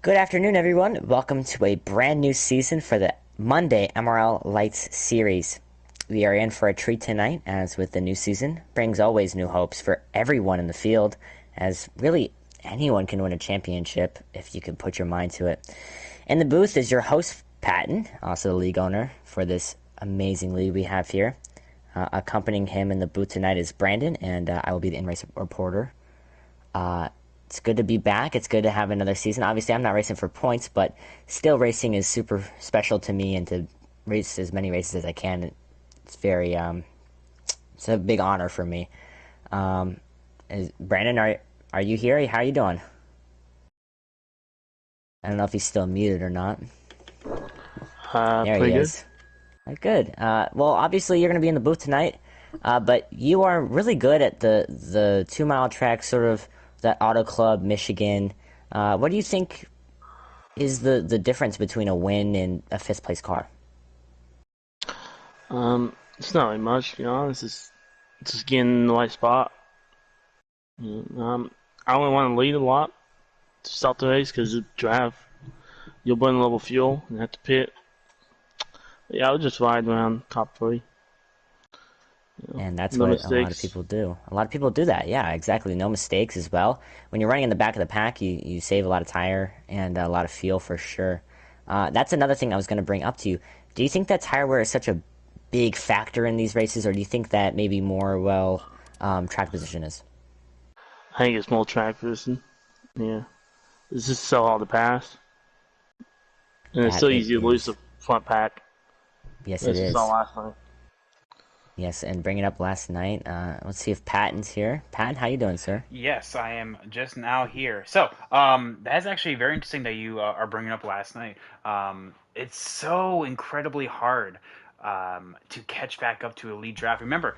Good afternoon, everyone. Welcome to a brand new season for the Monday MRL Lights series. We are in for a treat tonight, as with the new season brings always new hopes for everyone in the field, as really anyone can win a championship if you can put your mind to it. In the booth is your host, Patton, also the league owner for this amazing league we have here. Accompanying him in the booth tonight is Brandon, and I will be the in-race reporter. It's good to be back. It's good to have another season. Obviously, I'm not racing for points, but still racing is super special to me, and to race as many races as I can, it's very, it's a big honor for me. Brandon, are you here? How are you doing? I don't know if he's still muted or not. There he Pretty good. is. Good. Well, obviously, you're going to be in the booth tonight, but you are really good at the 2 mile track, sort of that Auto Club, Michigan. What do you think is the difference between a win and a fifth place car? It's not really much, to be honest. It's just getting in the right spot. I only want to lead a lot to start the race because the draft, you'll burn a little fuel and have to pit. But yeah, I'll just ride around top three. And that's No what a lot of mistakes. people do. A lot of people do that. Yeah, exactly. No mistakes as well. When you're running in the back of the pack, you save a lot of tire and a lot of fuel for sure. That's another thing I was going to bring up to you. Do you think that tire wear is such a big factor in these races, or do you think that maybe more track position is? I think it's more track person. Yeah, it's just so hard to pass, and it's so That it easy to lose the is. front pack. Yes, it This is all is. last night. Yes, and bringing up last night. Let's see if Patton's here. Patton, how you doing, sir? Yes, I am just now here. That's actually very interesting that you are bringing up last night. It's so incredibly hard to catch back up to a lead draft. Remember,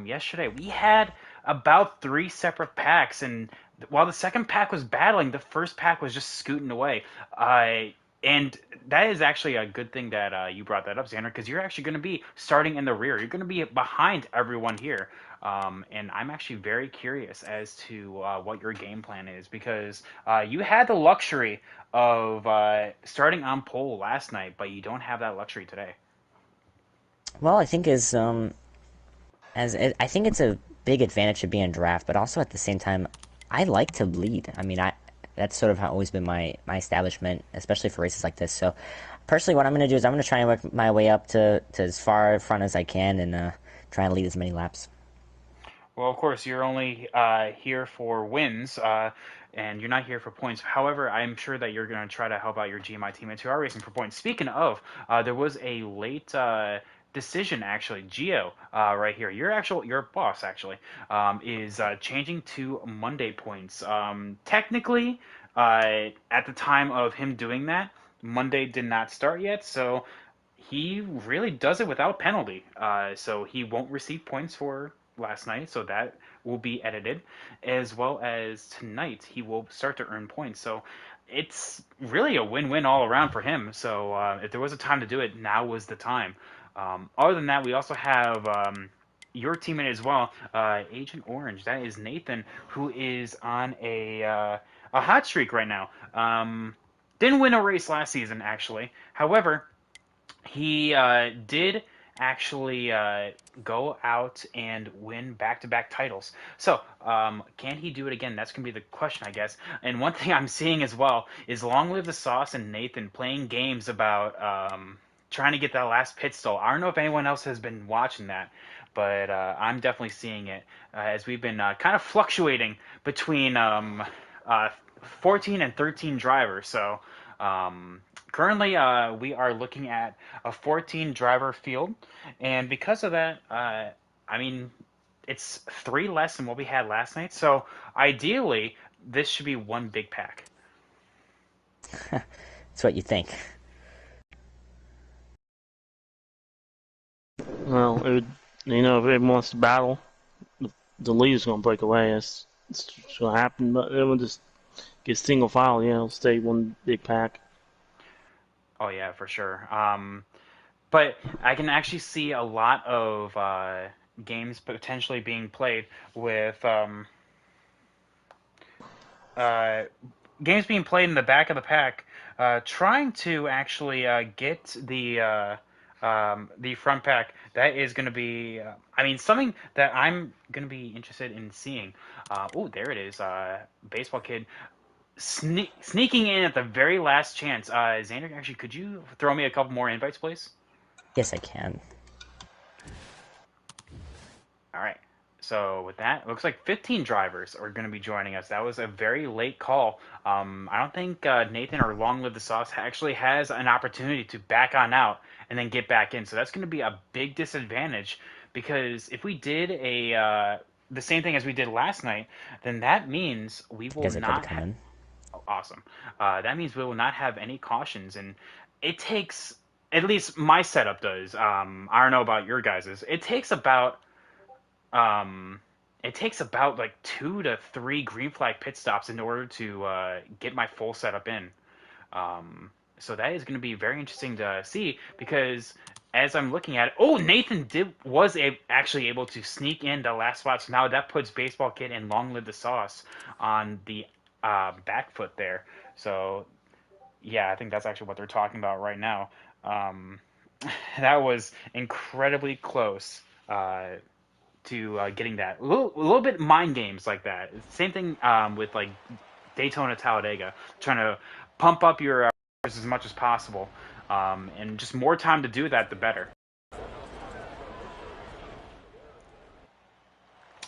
yesterday we had about three separate packs, and while the second pack was battling, the first pack was just scooting away. And that is actually a good thing that you brought that up, Xander, because you're actually going to be starting in the rear. You're going to be behind everyone here. And I'm actually very curious as to what your game plan is because you had the luxury of starting on pole last night, but you don't have that luxury today. Well, I think I think it's a big advantage to be in draft, but also at the same time, I like to lead. I mean, I that's sort of always been my establishment, especially for races like this. So, personally, what I'm going to do is I'm going to try and work my way up to as far front as I can, and try and lead as many laps. Well, of course, you're only here for wins, and you're not here for points. However, I'm sure that you're going to try to help out your GMI teammates who are racing for points. Speaking of, there was a late decision actually. Geo, right here, your boss actually, is changing to Monday points. Technically, at the time of him doing that, Monday did not start yet, so he really does it without penalty. So he won't receive points for last night, so that will be edited, as well as tonight he will start to earn points. So it's really a win-win all around for him. So if there was a time to do it, now was the time. Other than that, we also have your teammate as well, Agent Orange. That is Nathan, who is on a hot streak right now. Didn't win a race last season, actually. However, he did actually go out and win back-to-back titles. So, can he do it again? That's going to be the question, I guess. And one thing I'm seeing as well is Long Live the Sauce and Nathan playing games about trying to get that last pit stall. I don't know if anyone else has been watching that, but I'm definitely seeing it as we've been kind of fluctuating between uh, 14 and 13 drivers. So, currently, we are looking at a 14 driver field, and because of that, I mean, it's three less than what we had last night. So ideally, this should be one big pack. That's what you think. Well, it would, if everyone wants to battle, the leader's gonna break away. It's gonna happen, but everyone just get single file. Stay one big pack. Oh yeah, for sure. But I can actually see a lot of games potentially being played with uh, games being played in the back of the pack, trying to actually get the front pack. That is going to be, I mean, something that I'm going to be interested in seeing. Oh, there it is. Baseball kid sneaking in at the very last chance. Xander, actually, could you throw me a couple more invites, please? Yes, I can. All right. So with that, it looks like 15 drivers are going to be joining us. That was a very late call. I don't think Nathan or Long Live the Sauce actually has an opportunity to back on out and then get back in. So that's going to be a big disadvantage because if we did the same thing as we did last night, then that means we I will guess I could not come have. in. Oh, awesome. That means we will not have any cautions, and it takes at least my setup does. I don't know about your guys's. Um, it takes about like 2 to 3 green flag pit stops in order to get my full setup in. Um, so that is going to be very interesting to see because as I'm looking at it, oh, Nathan actually able to sneak in the last spot. So now that puts Baseball Kid and Long Live the Sauce on the back foot there. So yeah, I think that's actually what they're talking about right now. Um, that was incredibly close. To getting that. A little bit mind games like that. Same thing with like Daytona Talladega, trying to pump up your as much as possible, and just more time to do that, the better.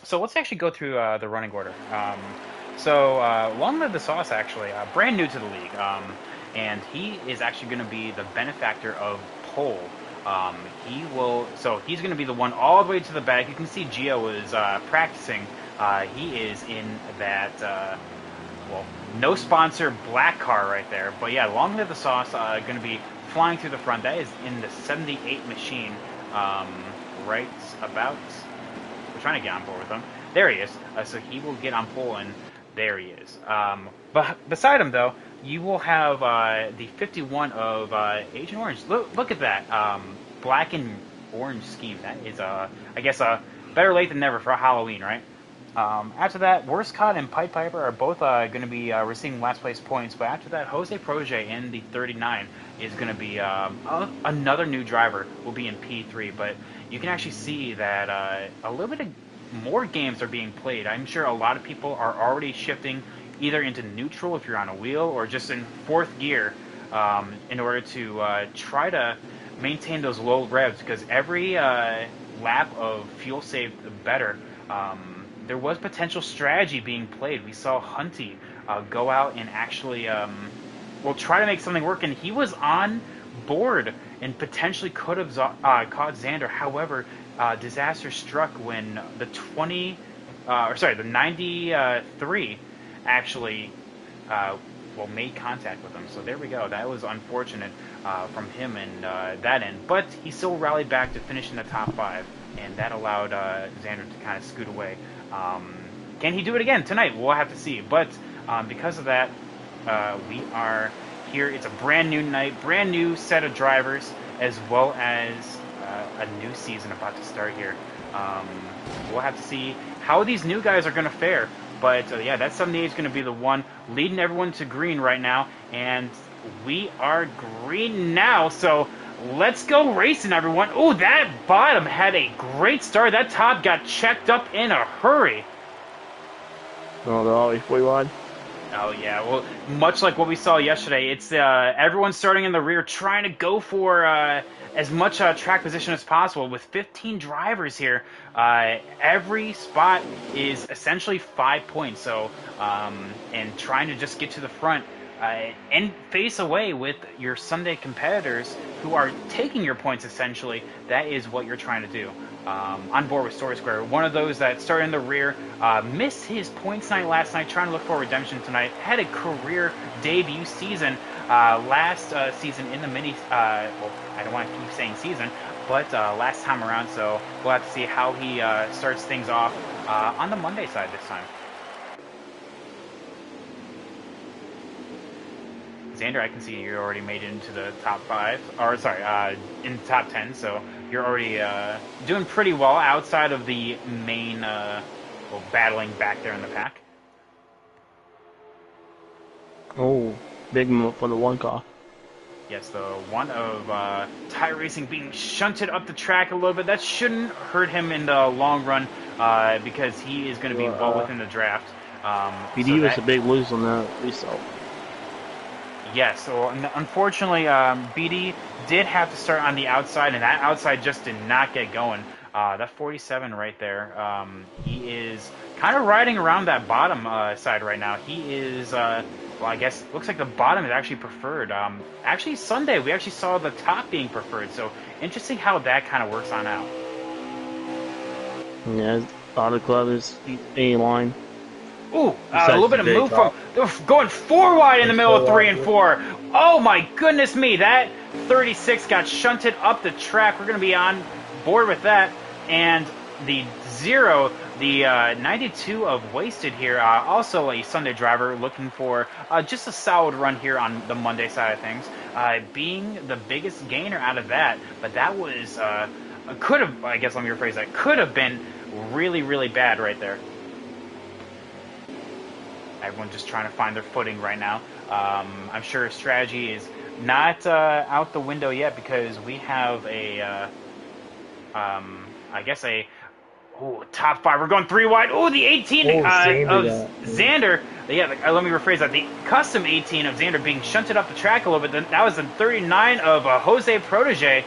So let's actually go through the running order. Long Live the Sauce, actually, brand new to the league, and he is actually going to be the benefactor of pole. Um, he's going to be the one all the way to the back. You can see Gio is practicing. He is in that, well, no sponsor black car right there. But yeah, Long Live the Sauce going to be flying through the front. That is in the 78 machine, right about. We're trying to get on board with him. There he is. So he will get on pole, and there he is. But beside him, though, you will have the 51 of Agent Orange. Look at that black and orange scheme. That is, I guess, better late than never for Halloween, right? After that, Worst Cod and Pied Piper are both going to be receiving last place points. But after that, Jose Proje in the 39 is going to be another new driver. Will be in P3, but you can actually see that a little bit of more games are being played. I'm sure a lot of people are already shifting either into neutral if you're on a wheel or just in fourth gear in order to try to maintain those low revs because every lap of fuel saved better. There was potential strategy being played. We saw Hunty go out and actually, try to make something work, and he was on board and potentially could have caught Xander. However, disaster struck when the 93 actually, made contact with him. So there we go. That was unfortunate from him and that end. But he still rallied back to finish in the top 5, and that allowed Xander to kind of scoot away. Can he do it again tonight? We'll have to see. But because of that, we are here. It's a brand new night, brand new set of drivers, as well as a new season about to start here. We'll have to see how these new guys are going to fare. But yeah, that 78 is going to be the one leading everyone to green right now. And we are green now. So let's go racing, everyone. Oh, that bottom had a great start. That top got checked up in a hurry. Oh, they're always way wide. Oh, yeah. Well, much like what we saw yesterday, it's everyone starting in the rear trying to go for as much track position as possible. With 15 drivers here, every spot is essentially 5 points. So, and trying to just get to the front and face away with your Sunday competitors who are taking your points, essentially. That is what you're trying to do. On board with Story Square. One of those that started in the rear, missed his points night last night, trying to look for redemption tonight. Had a career debut season last season in the mini. I don't want to keep saying season, but last time around. So we'll have to see how he starts things off on the Monday side this time. Xander, I can see you already made it into the top 5, or sorry, in the top 10. So you're already doing pretty well outside of the main, battling back there in the pack. Oh, big move for the one car. Yes, the one of Tire Racing being shunted up the track a little bit. That shouldn't hurt him in the long run because he is going to be well within the draft. So BD was that a big lose on that result. Yes, so unfortunately, BD did have to start on the outside, and that outside just did not get going. That 47 right there, he is kind of riding around that bottom side right now. He is, well, I guess, looks like the bottom is actually preferred. Actually, Sunday, we actually saw the top being preferred, so interesting how that kind of works on out. Yeah, Auto Club is A-line. Ooh, a little bit of move from going 4 wide in the middle of 3 and 4. Oh my goodness me, that 36 got shunted up the track. We're going to be on board with that. And the 0, the 92 of Wasted here, also a Sunday driver looking for just a solid run here on the Monday side of things, being the biggest gainer out of that. But that was, could have, I guess let me rephrase that, could have been really, really bad right there. Everyone's just trying to find their footing right now. I'm sure strategy is not out the window yet because we have a, I guess a top 5. We're going 3 wide. Oh, the 18 of Xander. Yeah, let me rephrase that. The custom 18 of Xander being shunted up the track a little bit. That was the 39 of Jose Protege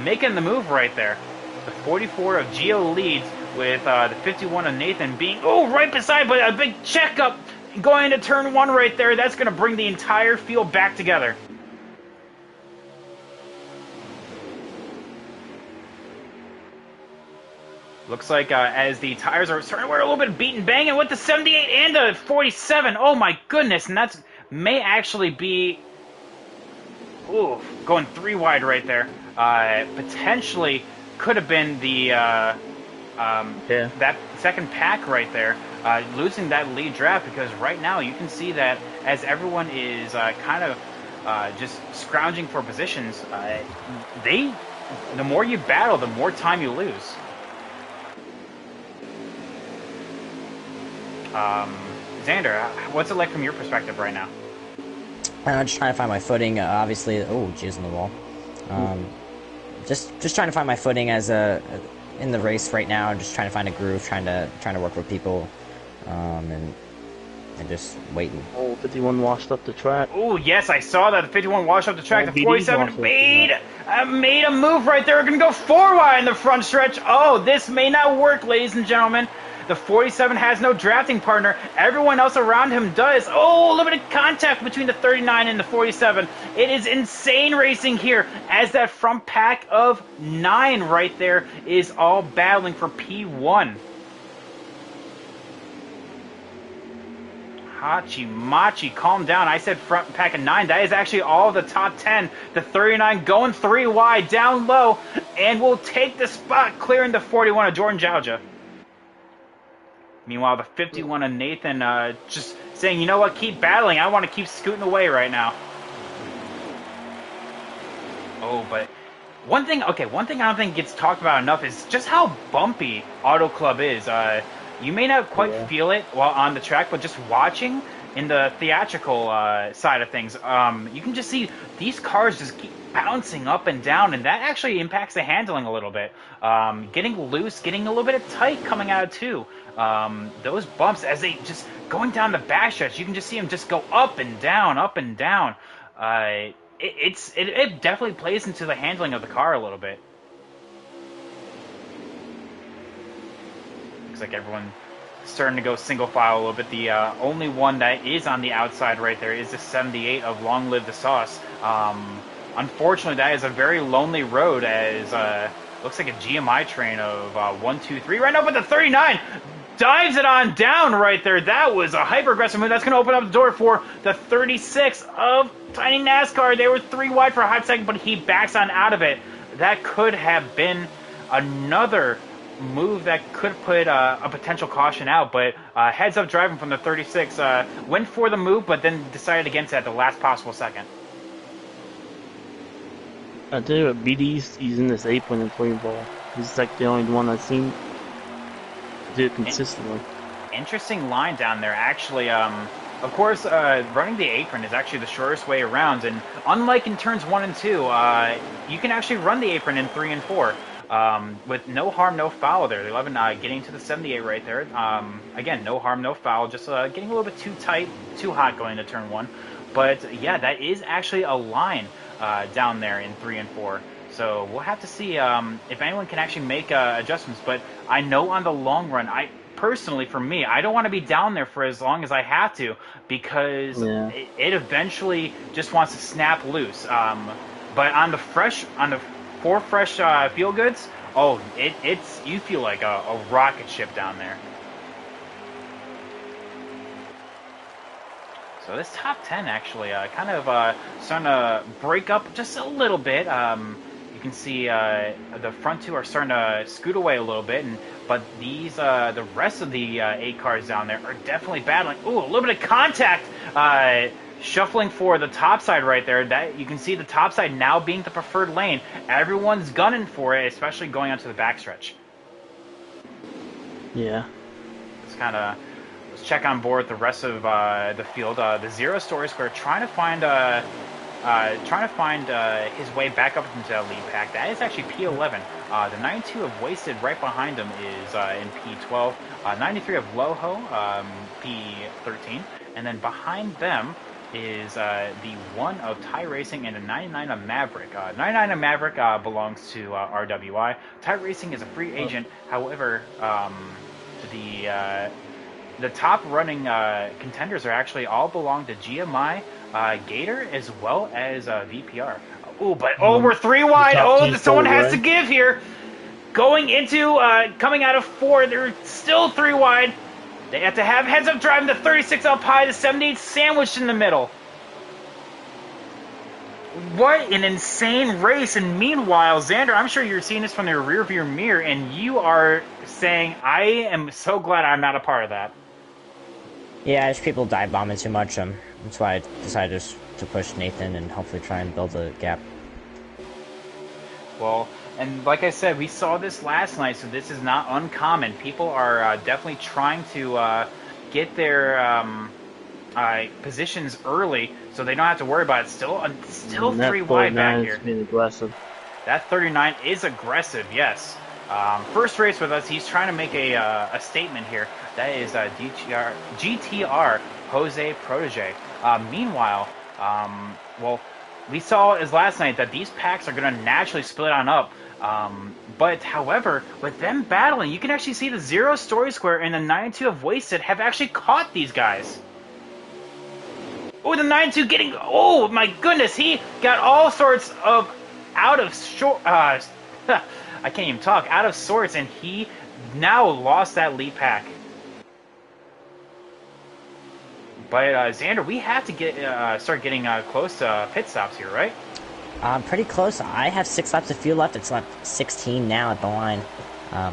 making the move right there. The 44 of Gio leads with the 51 of Nathan being, right beside, but a big checkup going into turn 1 right there. That's going to bring the entire field back together. Looks like as the tires are starting to wear a little bit of beat and banging with the 78 and the 47. Oh my goodness, and that's may actually be going 3 wide right there. Potentially could have been the that second pack right there, losing that lead draft, because right now you can see that as everyone is kind of just scrounging for positions, the more you battle, the more time you lose. Xander, what's it like from your perspective right now? I'm just trying to find my footing. Obviously, jizz in the wall. Just trying to find my footing as in the race right now. I'm just trying to find a groove, trying to work with people, and just waiting. 51 washed up the track. Oh yes, I saw that. The 51 washed up the track. The 47 made a move right there. We're gonna go 4 wide in the front stretch. Oh, this may not work, ladies and gentlemen. The 47 has no drafting partner. Everyone else around him does. Oh, limited contact between the 39 and the 47. It is insane racing here as that front pack of 9 right there is all battling for P1. Hachi, calm down. I said front pack of 9. That is actually all of the top 10. The 39 going 3 wide, down low, and will take the spot, clearing the 41 of Jordan Jauja. Meanwhile, the 51 of Nathan just saying, you know what, keep battling. I want to keep scooting away right now. Oh, but one thing I don't think gets talked about enough is just how bumpy Auto Club is. You may not quite feel it while on the track, but just watching in the theatrical side of things, you can just see these cars just keep bouncing up and down, and that actually impacts the handling a little bit. Getting loose, getting a little bit of tight coming out too. Those bumps as they just going down the backstretch, you can just see them just go up and down, up and down. It definitely plays into the handling of the car a little bit. Looks like everyone starting to go single file a little bit. The only one that is on the outside right there is the 78 of Long Live the Sauce. Unfortunately, that is a very lonely road as looks like a GMI train of 1, 2, 3 right now, but the 39 dives it on down right there. That was a hyper-aggressive move. That's going to open up the door for the 36 of Tiny NASCAR. They were 3 wide for a hot second, but he backs on out of it. That could have been another move that could put a potential caution out, but heads up driving from the 36 went for the move, but then decided against it at the last possible second. I tell you what, BD's using this 8-point employee ball. He's like the only one I've seen do it consistently. Interesting line down there. Actually, Of course, running the apron is actually the shortest way around, and unlike in turns 1 and 2, you can actually run the apron in 3 and 4 with no harm, no foul there. The 11 getting to the 78 right there. Again, no harm, no foul, just getting a little bit too tight, too hot going into turn 1. But yeah, that is actually a line down there in 3 and 4. So we'll have to see if anyone can actually make adjustments. But I know on the long run, personally, for me, I don't want to be down there for as long as I have to because it eventually just wants to snap loose. But on the 4 fresh feel goods, oh, it's you feel like a rocket ship down there. So this top 10 actually kind of starting to break up just a little bit. You can see the front 2 are starting to scoot away a little bit, but these the rest of the 8 cars down there are definitely battling. Ooh, a little bit of contact, shuffling for the top side right there. That you can see the top side now being the preferred lane. Everyone's gunning for it, especially going onto the backstretch. Yeah. It's kind of. Let's check on board the rest of the field. The Zero Story Square trying to find his way back up into that lead pack. That is actually P11. The 92 of Wasted right behind him is in P12. 93 of Loho, P13. And then behind them is the 1 of Thai Racing and the 99 of Maverick. 99 of Maverick belongs to RWI. Thai Racing is a free agent. However, the top running contenders are actually all belong to GMI, Gator, as well as VPR. We're 3 wide. Oh, someone has to give here. Going into, coming out of 4, they're still 3 wide. They have to have heads up driving, the 36 up high, the 78 sandwiched in the middle. What an insane race. And meanwhile, Xander, I'm sure you're seeing this from the rearview mirror, and you are saying, I am so glad I'm not a part of that. Yeah, as people dive bombing too much, that's why I decided to push Nathan and hopefully try and build a gap. Well, and like I said, we saw this last night, so this is not uncommon. People are definitely trying to get their positions early, so they don't have to worry about it. Still 3 wide back here. Being aggressive. That 39 is aggressive, yes. First race with us, he's trying to make a statement here. That is GTR Jose Protege. Meanwhile, we saw as last night that these packs are going to naturally split on up. But however, with them battling, you can actually see the Zero Story Square and the 92 of Wasted have actually caught these guys. Oh, the 92 getting... Oh, my goodness. He got all sorts of out of short... I can't even talk. Out of sorts, and he now lost that lead pack. But, Xander, we have to start getting close to pit stops here, right? Pretty close. I have 6 laps of fuel left. It's left 16 now at the line.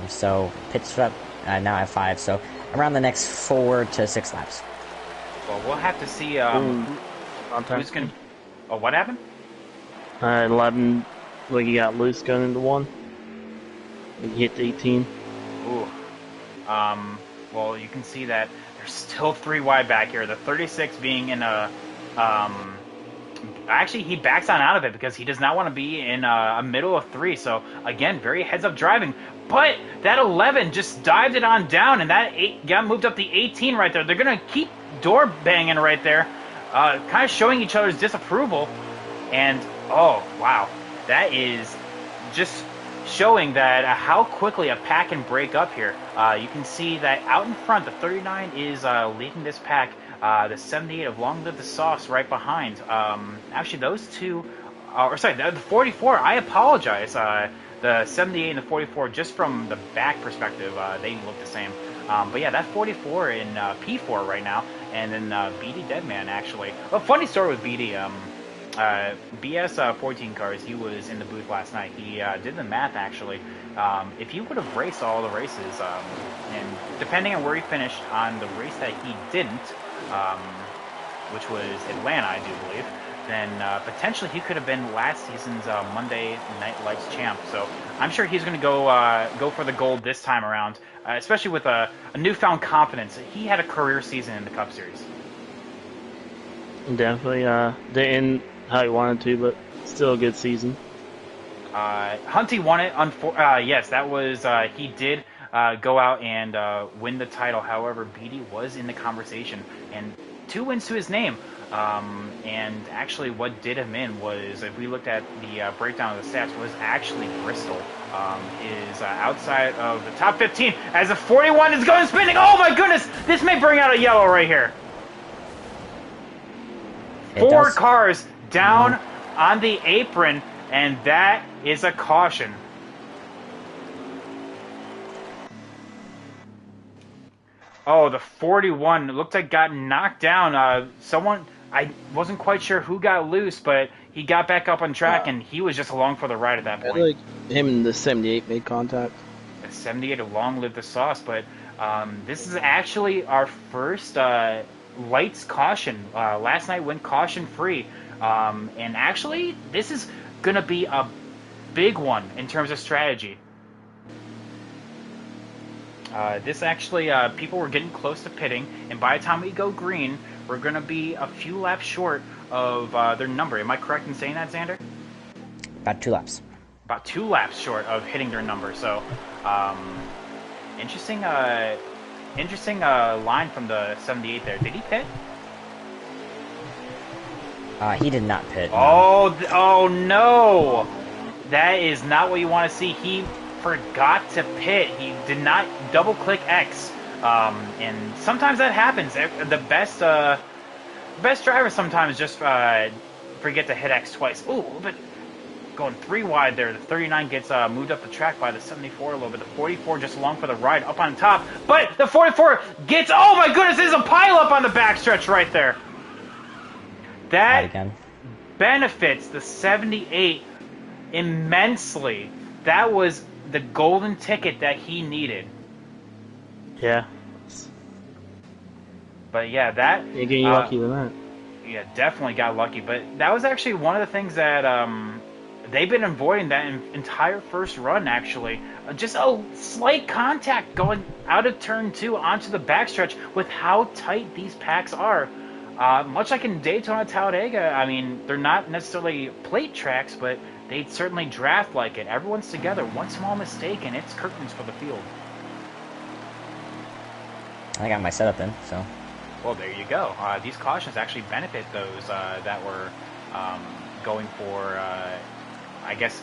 So pit stop, now I have 5. So around the next 4 to 6 laps. Well, we'll have to see who's going to... Oh, what happened? 11, like he got loose going into 1. He hit 18. Ooh. Well, you can see that there's still 3 wide back here. The 36 being in a... Actually, he backs on out of it because he does not want to be in a middle of 3. So, again, very heads-up driving. But that 11 just dived it on down, and that 8 got moved up the 18 right there. They're going to keep door banging right there, kind of showing each other's disapproval. And, oh, wow. That is just showing that how quickly a pack can break up here. You can see that out in front, the 39 is leading this pack. The 78 of Long Live the Sauce right behind. Actually, those two, the 44, I apologize. The 78 and the 44, just from the back perspective, they look the same. But yeah, that 44 in P4 right now, and then BD Deadman, actually. A funny story with BD. BS 14 cars, he was in the booth last night. He did the math, actually. If he would have raced all the races, and depending on where he finished on the race that he didn't, which was Atlanta, I do believe, then potentially he could have been last season's Monday Night Lights champ. So I'm sure he's going to go for the gold this time around, especially with a newfound confidence. He had a career season in the Cup Series. Definitely didn't how he wanted to, but still a good season. Hunty won it. Yes, that was he did go out and win the title. However, Beatty was in the conversation and 2 wins to his name. And actually, what did him in was, if we looked at the breakdown of the stats, was actually Bristol. Is outside of the top 15 as a 41 is going spinning. Oh my goodness! This may bring out a yellow right here. Four cars down on the apron, and that is a caution. Oh, the 41 looked like got knocked down. Someone, I wasn't quite sure who got loose, but he got back up on track, and he was just along for the ride at that point. Like him and the 78 made contact. 78, long live the sauce, but this is actually our first lights caution. Last night went caution free, and actually this is going to be a big one in terms of strategy. This actually, people were getting close to pitting, and by the time we go green, we're going to be a few laps short of their number. Am I correct in saying that, Xander? About 2 laps. About 2 laps short of hitting their number. So, interesting line from the 78 there. Did he pit? He did not pit. No. Oh no! That is not what you want to see. He forgot to pit. He did not double click X, and sometimes that happens. The best drivers sometimes just forget to hit X twice. Ooh, but going 3 wide there. The 39 gets moved up the track by the 74 a little bit. The 44 just along for the ride up on top, but the 44 gets. Oh my goodness! There's a pile up on the backstretch right there. That benefits the 78 immensely. That was the golden ticket that he needed. Yeah. But yeah, that... You're getting lucky with that. Yeah, definitely got lucky. But that was actually one of the things that they've been avoiding that entire first run, actually. Just a slight contact going out of turn 2 onto the backstretch with how tight these packs are. Much like in Daytona Talladega, I mean, they're not necessarily plate tracks, but they certainly draft like it. Everyone's together. One small mistake, and it's curtains for the field. I got my setup in, so. Well, there you go. These cautions actually benefit those that were going for, I guess,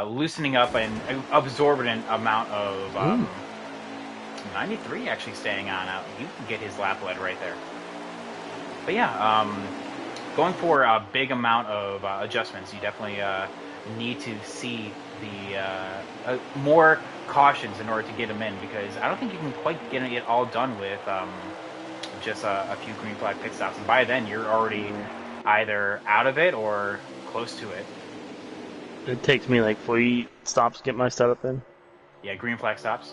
loosening up an absorbent amount of 93 actually staying on out. You can get his lap lead right there. But yeah, going for a big amount of adjustments, you definitely need to see the more cautions in order to get them in, because I don't think you can quite get it all done with just a few green flag pit stops. And by then, you're already either out of it or close to it. It takes me like 3 stops to get my setup in. Yeah, green flag stops.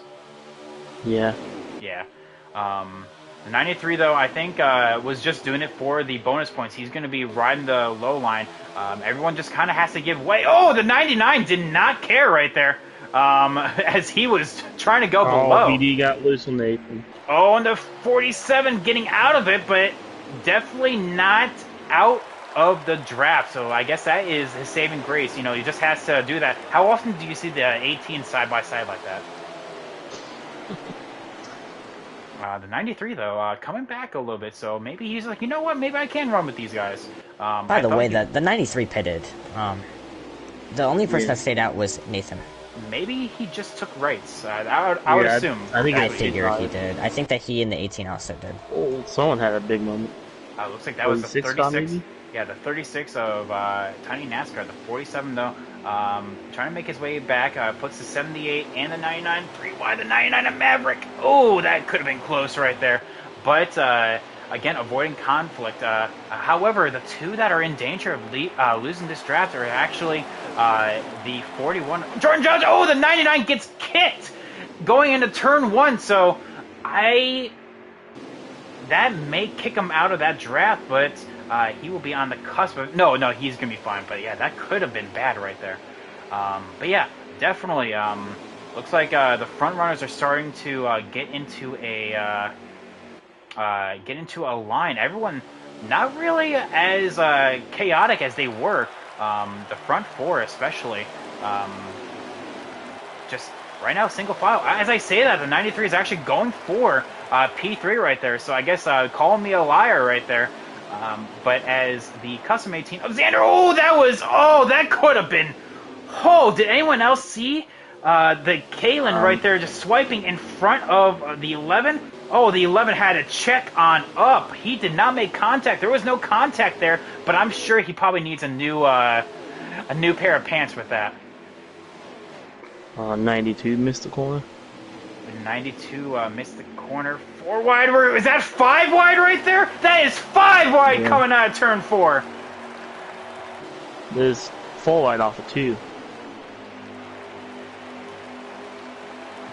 Yeah. Yeah. The 93, though, I think was just doing it for the bonus points. He's going to be riding the low line. Everyone just kind of has to give way. Oh, the 99 did not care right there as he was trying to go below. BD got loose on the apron. Oh, and the 47 getting out of it, but definitely not out of the draft. So I guess that is his saving grace. You know, he just has to do that. How often do you see the 18 side-by-side like that? The 93, though, coming back a little bit, so maybe he's like, you know what, maybe I can run with these guys. By the way, the 93 pitted. The only person that stayed out was Nathan. Maybe he just took rights. I would assume. I figured he did. I think that he and the 18 also did. Oh, someone had a big moment. Looks like that was the 36. Maybe? Yeah, the 36 of Tiny NASCAR. The 47, though, trying to make his way back. Puts the 78 and the 99. 3 wide, the 99 of Maverick. Oh, that could have been close right there. But, again, avoiding conflict. However, the 2 that are in danger of losing this draft are actually the 41. Jordan Jones. Oh, the 99 gets kicked going into turn 1. So, that may kick him out of that draft, but... he will be on the cusp of... No, he's going to be fine. But, yeah, that could have been bad right there. But, yeah, definitely. Looks like the front runners are starting to get into a line. Everyone not really as chaotic as they were. The front four, especially. Um, just right now, single file. As I say that, the 93 is actually going for P3 right there. So I guess call me a liar right there. But as the custom 18 of Xander, that could have been. Oh, did anyone else see the Kalen right there just swiping in front of the 11? Oh, the 11 had a check on up. He did not make contact. There was no contact there, but I'm sure he probably needs a new pair of pants with that. 92 missed the corner. 92 missed the corner. 4 wide. Is that 5 wide right there? That is 5 wide coming out of turn 4. There's 4 wide off of 2.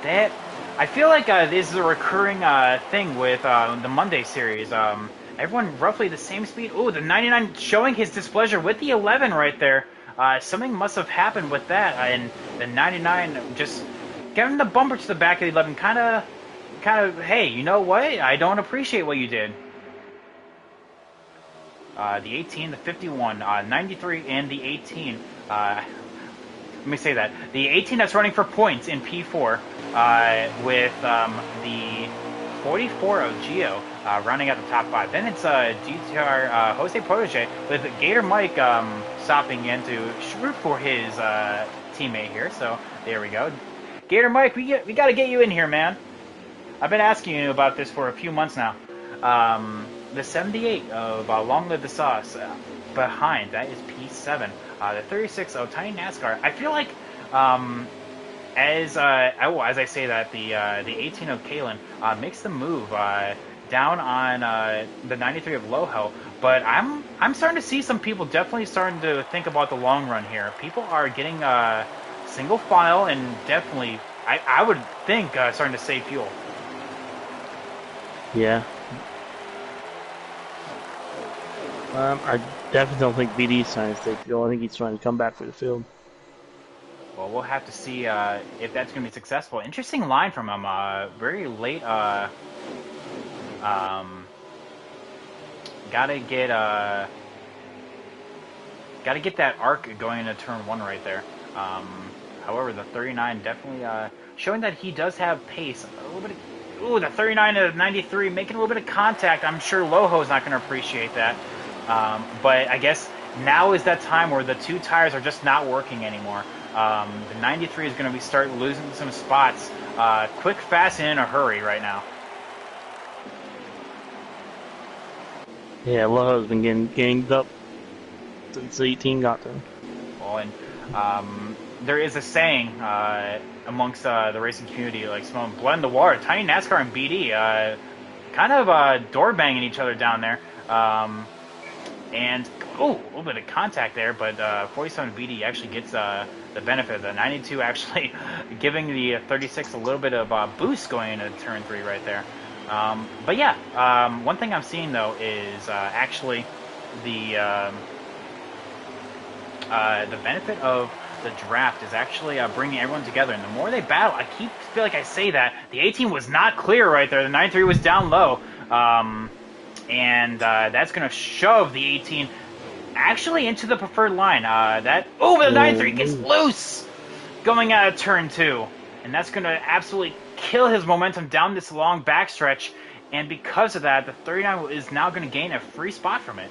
That I feel like this is a recurring thing with the Monday series. Everyone roughly the same speed. Oh, the 99 showing his displeasure with the 11 right there. Something must have happened with that, and the 99 just giving the bumper to the back of the 11. Kind of. Hey, you know what? I don't appreciate what you did. The 18, the 51, 93, and the 18. Let me say that. The 18 that's running for points in P4 with the 44 of Gio rounding out the top 5. Then it's GTR Jose Protege with Gator Mike stopping in to root for his teammate here. So there we go. Gator Mike, we got to get you in here, man. I've been asking you about this for a few months now. The 78 of Long Live the Sauce behind, that is P7. The 36 of Tiny NASCAR. I feel like, as I say that, the 18 of Kalen makes the move down on the 93 of Loho. But I'm starting to see some people definitely starting to think about the long run here. People are getting single file and definitely, I would think, starting to save fuel. Yeah. I definitely don't think BD's trying to stay fuel. I think he's trying to come back for the field. Well, we'll have to see if that's going to be successful. Interesting line from him. Very late. Gotta get that arc going into turn 1 right there. However, the 39 definitely showing that he does have pace. A little bit. Ooh, the 39 to 93 making a little bit of contact. I'm sure Loho's not going to appreciate that. But I guess now is that time where the 2 tires are just not working anymore. The 93 is going to start losing some spots quick, fast, and in a hurry right now. Yeah, Loho's been getting ganged up since the 18 got there. Well, and there is a saying amongst the racing community, like smelling blood in the water. Tiny NASCAR and BD kind of door banging each other down there. And a little bit of contact there, but 47 BD actually gets the benefit of the 92 actually giving the 36 a little bit of boost going into turn 3 right there. But yeah, one thing I'm seeing though is actually the benefit of the draft is actually bringing everyone together. And the more they battle, I feel like I say that the 18 was not clear right there. The 93 was down low. And that's going to shove the 18 actually into the preferred line. The 93 gets loose going out of turn 2. And that's going to absolutely kill his momentum down this long backstretch. And because of that, the 39 is now going to gain a free spot from it.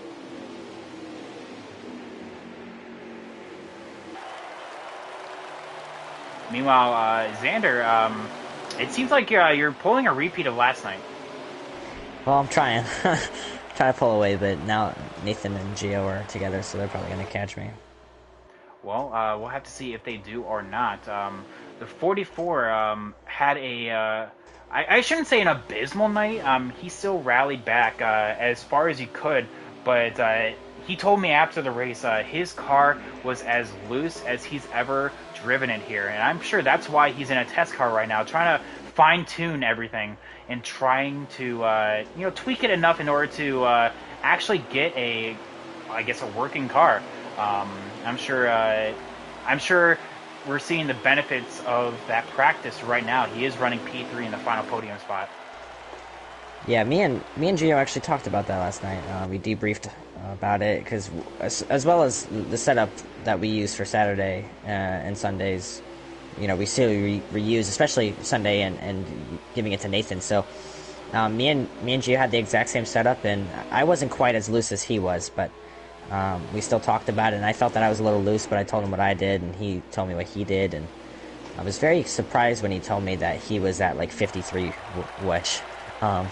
Meanwhile, Xander, it seems like you're pulling a repeat of last night. Well, I'm trying. Trying to pull away, but now Nathan and Gio are together, so they're probably going to catch me. Well, we'll have to see if they do or not. The 44 had I shouldn't say an abysmal night. He still rallied back as far as he could, but he told me after the race his car was as loose as he's ever driven it here. And I'm sure that's why he's in a test car right now, trying to fine-tune everything and trying to tweak it enough in order to actually get a working car. I'm sure we're seeing the benefits of that practice right now. He is running P3 in the final podium spot. Yeah, me and Gio actually talked about that last night. We debriefed about it because, as well as the setup that we use for Saturday and Sundays, we still reuse, especially Sunday and giving it to Nathan. So me and Gio had the exact same setup, and I wasn't quite as loose as he was, but we still talked about it. And I felt that I was a little loose, but I told him what I did, and he told me what he did, and I was very surprised when he told me that he was at like 53 wedge. Um,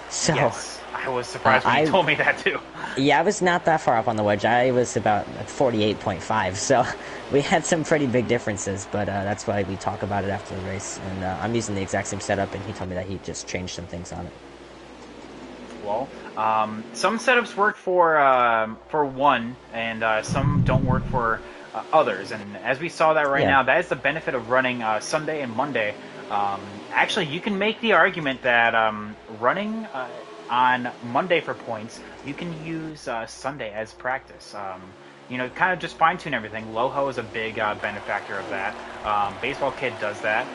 so Yes, I was surprised when you told me that too. yeah, I was not that far up on the wedge. I was about 48.5, so we had some pretty big differences, but that's why we talk about it after the race. And I'm using the exact same setup, and he told me that he just changed some things on it. Well, some setups work for one, and some don't work for others. And as we saw that right now, that is the benefit of running Sunday and Monday. Actually, you can make the argument that running on Monday for points, you can use Sunday as practice. Kind of just fine tune everything. Loho is a big benefactor of that. Baseball Kid does that.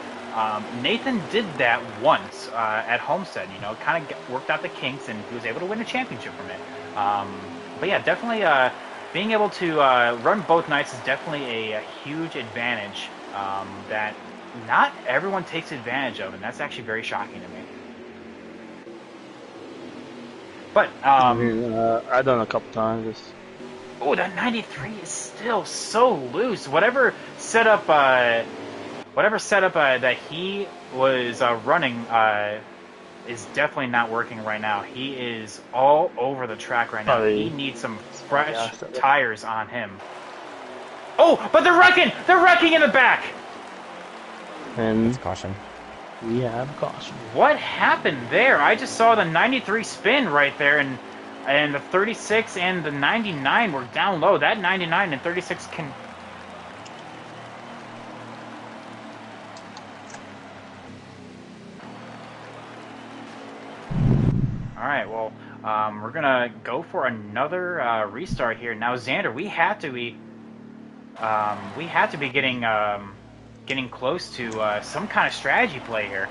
Nathan did that once at Homestead. Kind of worked out the kinks, and he was able to win a championship from it. But yeah, definitely being able to run both nights is definitely a huge advantage that not everyone takes advantage of, and that's actually very shocking to me. But I've done a couple times. Oh, that 93 is still so loose. Whatever setup that he was running is definitely not working right now. He is all over the track right now. He needs some fresh tires on him. Oh, but they're wrecking! They're wrecking in the back! And it's caution. We have caution. What happened there? I just saw the 93 spin right there, and the 36 and the 99 were down low. That 99 and 36 can... Alright, well, we're gonna go for another restart here. Now, Xander, we have to be getting close to some kind of strategy play here.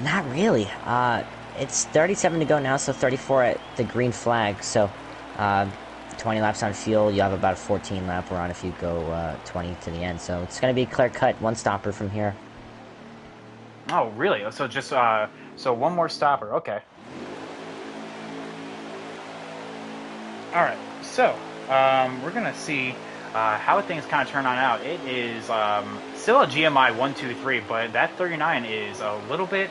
Not really. It's 37 to go now, so 34 at the green flag. So 20 laps on fuel. You have about a 14 lap run if you go 20 to the end. So it's going to be clear cut, one stopper from here. Oh, really? So just so one more stopper. Okay. All right. So we're gonna see how things kind of turn on out. It is still a GMI 1-2-3, but that 39 is a little bit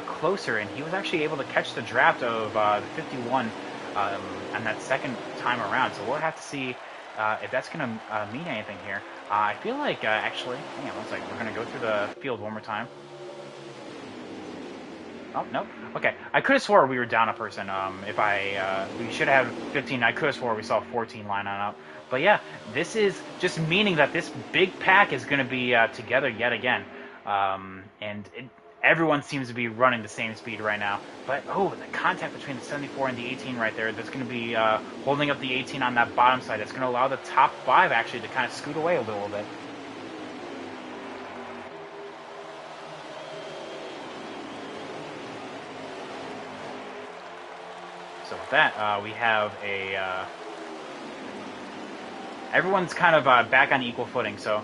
closer, and he was actually able to catch the draft of the 51 on that second time around. So we'll have to see if that's going to mean anything here. I feel like actually, hang on one second. We're going to go through the field one more time. Oh, no. Okay. I could have swore we were down a person. We should have 15. I could have swore we saw 14 line on up. But yeah, this is just meaning that this big pack is going to be together yet again. Everyone seems to be running the same speed right now. But, the contact between the 74 and the 18 right there, that's going to be holding up the 18 on that bottom side. It's going to allow the top 5 actually to kind of scoot away a little bit. So with that, we have everyone's kind of back on equal footing. So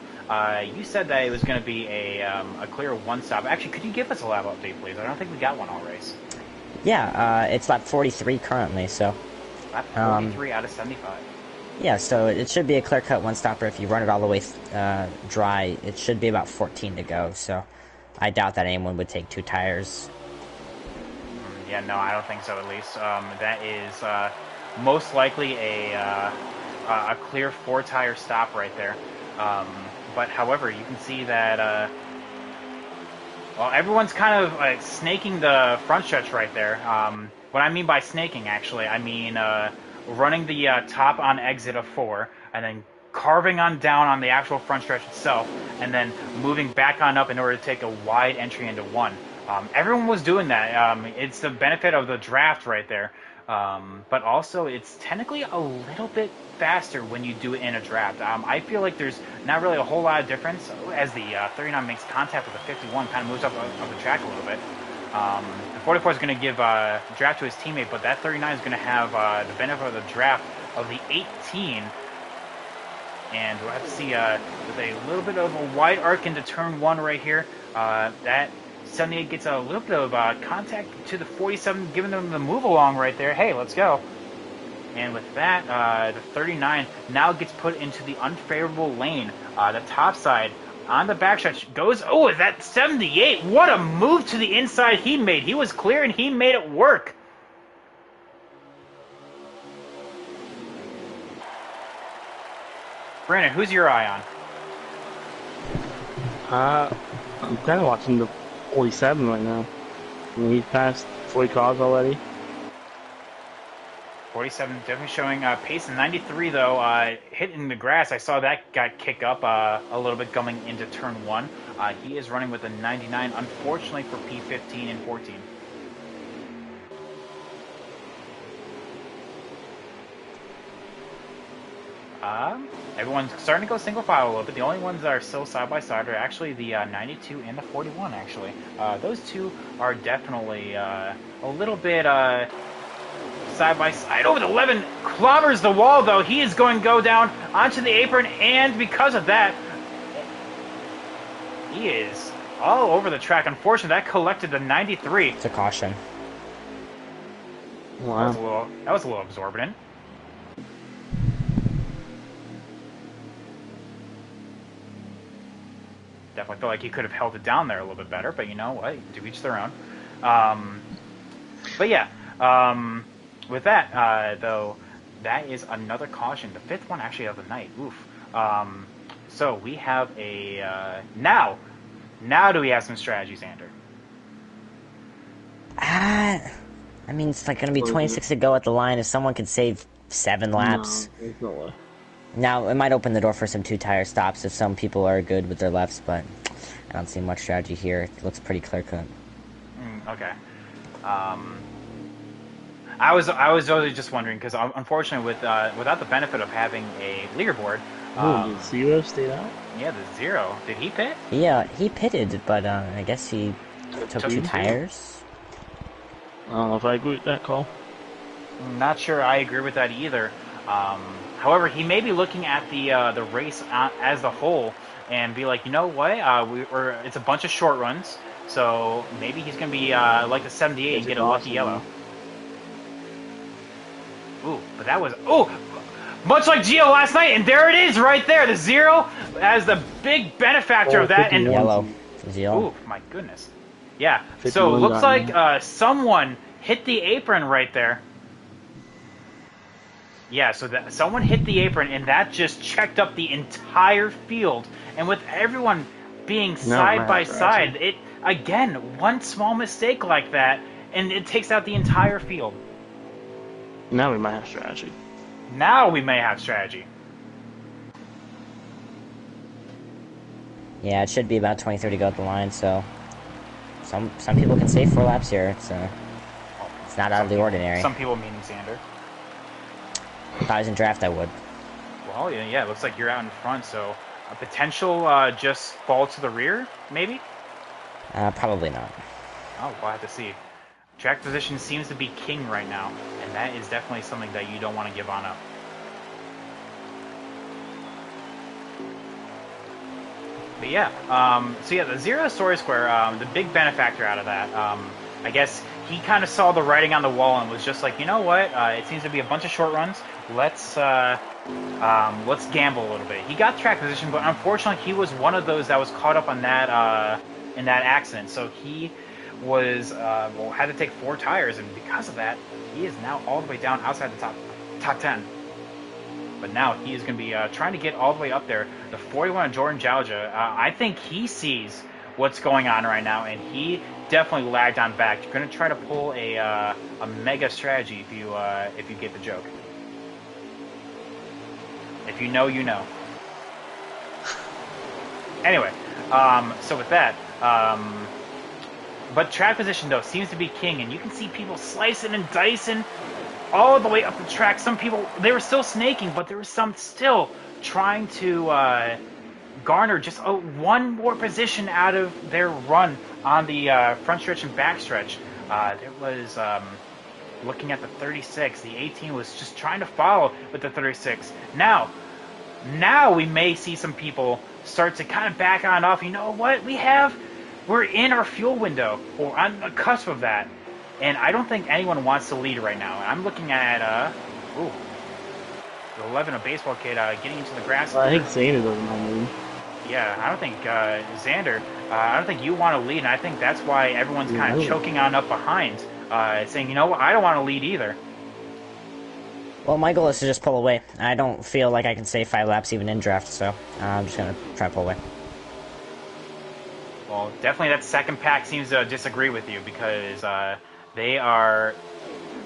you said that it was going to be a clear one stop. Actually, could you give us a lap update, please? I don't think we got one all race. Yeah, it's lap 43 currently. So lap 43 out of 75. Yeah, so it should be a clear cut one stopper. If you run it all the way dry, it should be about 14 to go. So I doubt that anyone would take 2 tires. Yeah, no, I don't think so. At least that is most likely a clear 4-tire stop right there. But however, you can see that everyone's kind of snaking the front stretch right there. What I mean by snaking, actually, I mean running the top on exit of 4, and then carving on down on the actual front stretch itself, and then moving back on up in order to take a wide entry into 1. Everyone was doing that. It's the benefit of the draft right there. But also, it's technically a little bit faster when you do it in a draft. I feel like there's not really a whole lot of difference as the 39 makes contact with the 51, kind of moves up the track a little bit. The 44 is going to give draft to his teammate, but that 39 is going to have the benefit of the draft of the 18. And we'll have to see with a little bit of a wide arc into turn 1 right here. That 78 gets a little bit of contact to the 47, giving them the move along right there. Hey, let's go. And with that, the 39 now gets put into the unfavorable lane. The top side on the backstretch goes, oh, is that 78? What a move to the inside he made. He was clear and he made it work. Brandon, who's your eye on? I'm kind of watching the 47 right now. I mean, he's passed 40 cars already. 47 definitely showing pace. 93 though, hitting the grass. I saw that got kicked up a little bit coming into turn 1. He is running with a 99, unfortunately for P15 and 14. Everyone's starting to go single file a little bit. The only ones that are still side by side are actually the 92 and the 41. Actually, those two are definitely a little bit side by side. Over the 11 clobbers the wall though. He is going to go down onto the apron, and because of that, he is all over the track. Unfortunately, that collected the 93. It's a caution. Wow. That was a little exorbitant. Definitely feel like he could have held it down there a little bit better, but you know what? To each their own. But yeah, with that, though, that is another caution. The 5th one actually of the night. Oof. So we have a... Now do we have some strategy, Xander? I mean, it's like going to be 26 to go at the line. If someone could save 7 laps... No, there's no way. Now, it might open the door for some 2-tire stops if some people are good with their lefts, but I don't see much strategy here. It looks pretty clear-cut. Okay. I was really just wondering, because unfortunately, without the benefit of having a leaderboard... did Zero stay out? Yeah, the 0. Did he pit? Yeah, he pitted, but I guess he took 2 tires. I don't know if I agree with that call. I'm not sure I agree with that either. However, he may be looking at the race as the whole and be like, you know what, it's a bunch of short runs, so maybe he's going to be like the 78 and get a lucky yellow. Ooh, but that was, much like Gio last night, and there it is right there, the 0 as the big benefactor of that. And yellow. Gio. Ooh, my goodness. Yeah, so it looks like someone hit the apron right there. Yeah, so someone hit the apron, and that just checked up the entire field. And with everyone being side by side, it again, one small mistake like that, and it takes out the entire field. Now we might have strategy. Now we may have strategy. Yeah, it should be about 23 to go at the line, so some people can save 4 laps here. It's not out of the ordinary. Some people meaning Xander. If I was in draft, I would. Well, yeah, it looks like you're out in front, so a potential just fall to the rear, maybe? Probably not. Oh, we'll have to see. Track position seems to be king right now, and that is definitely something that you don't want to give on up. But yeah, so yeah, the 0 story square, the big benefactor out of that, I guess he kind of saw the writing on the wall and was just like, you know what, it seems to be a bunch of short runs. Let's gamble a little bit. He got track position, but unfortunately he was one of those that was caught up on that in that accident. So he was had to take 4 tires, and because of that, he is now all the way down outside the top 10. But now he is going to be trying to get all the way up there. The 41 of Jordan Jauja, I think he sees what's going on right now, and he definitely lagged on back. You're going to try to pull a mega strategy if you get the joke. If you know, you know. Anyway, so with that, but track position though seems to be king, and you can see people slicing and dicing all the way up the track. Some people, they were still snaking, but there was some still trying to garner just one more position out of their run on the front stretch and back stretch. There was, looking at the 36, the 18 was just trying to follow with the 36. Now we may see some people start to kind of back on off. You know what? We're in our fuel window, or on the cusp of that. And I don't think anyone wants to lead right now. I'm looking at, the 11, a baseball kid, getting into the grass. I think Xander doesn't want to lead. Yeah, I don't think Xander, I don't think you want to lead, and I think that's why everyone's kind of choking on up behind, saying, you know what, I don't want to lead either. Well, my goal is to just pull away. I don't feel like I can stay 5 laps even in draft, so I'm just going to try to pull away. Well, definitely that second pack seems to disagree with you, because they are,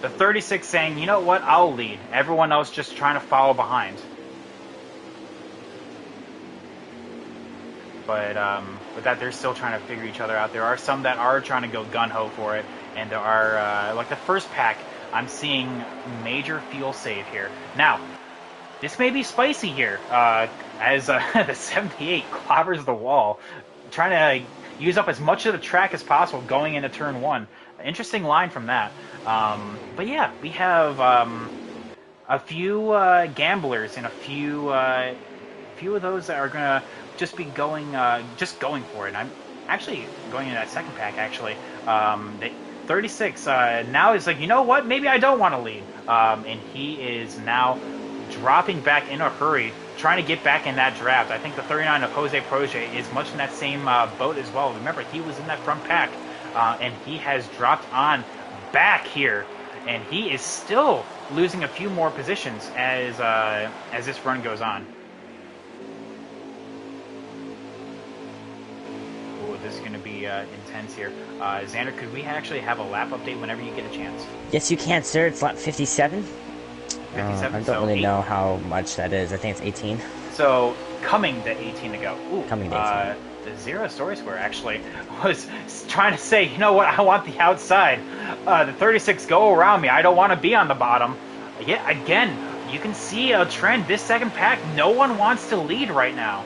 the 36 saying, you know what, I'll lead. Everyone else just trying to follow behind. But with that, they're still trying to figure each other out. There are some that are trying to go gun-ho for it, and there are, like the first pack, I'm seeing major fuel save here. Now, this may be spicy here, as the 78 clobbers the wall, trying to use up as much of the track as possible going into turn 1. Interesting line from that. But yeah, we have a few gamblers and a few of those that are gonna just be going for it. And I'm actually going into that second pack. Actually, the 36 now is like, you know what? Maybe I don't want to lead. And he is now dropping back in a hurry, trying to get back in that draft. I think the 39 of Jose Proje is much in that same boat as well. Remember, he was in that front pack, and he has dropped on back here, and he is still losing a few more positions as this run goes on. Ooh, this is going to be intense here. Xander, could we actually have a lap update whenever you get a chance? Yes, you can, sir. It's lap 57. 57? I don't really know how much that is. I think it's 18. So, coming to 18 to go. Ooh, coming to 18. The Zero Story Square actually was trying to say, you know what, I want the outside. The 36 go around me. I don't want to be on the bottom. Yeah, again, you can see a trend. This second pack, no one wants to lead right now.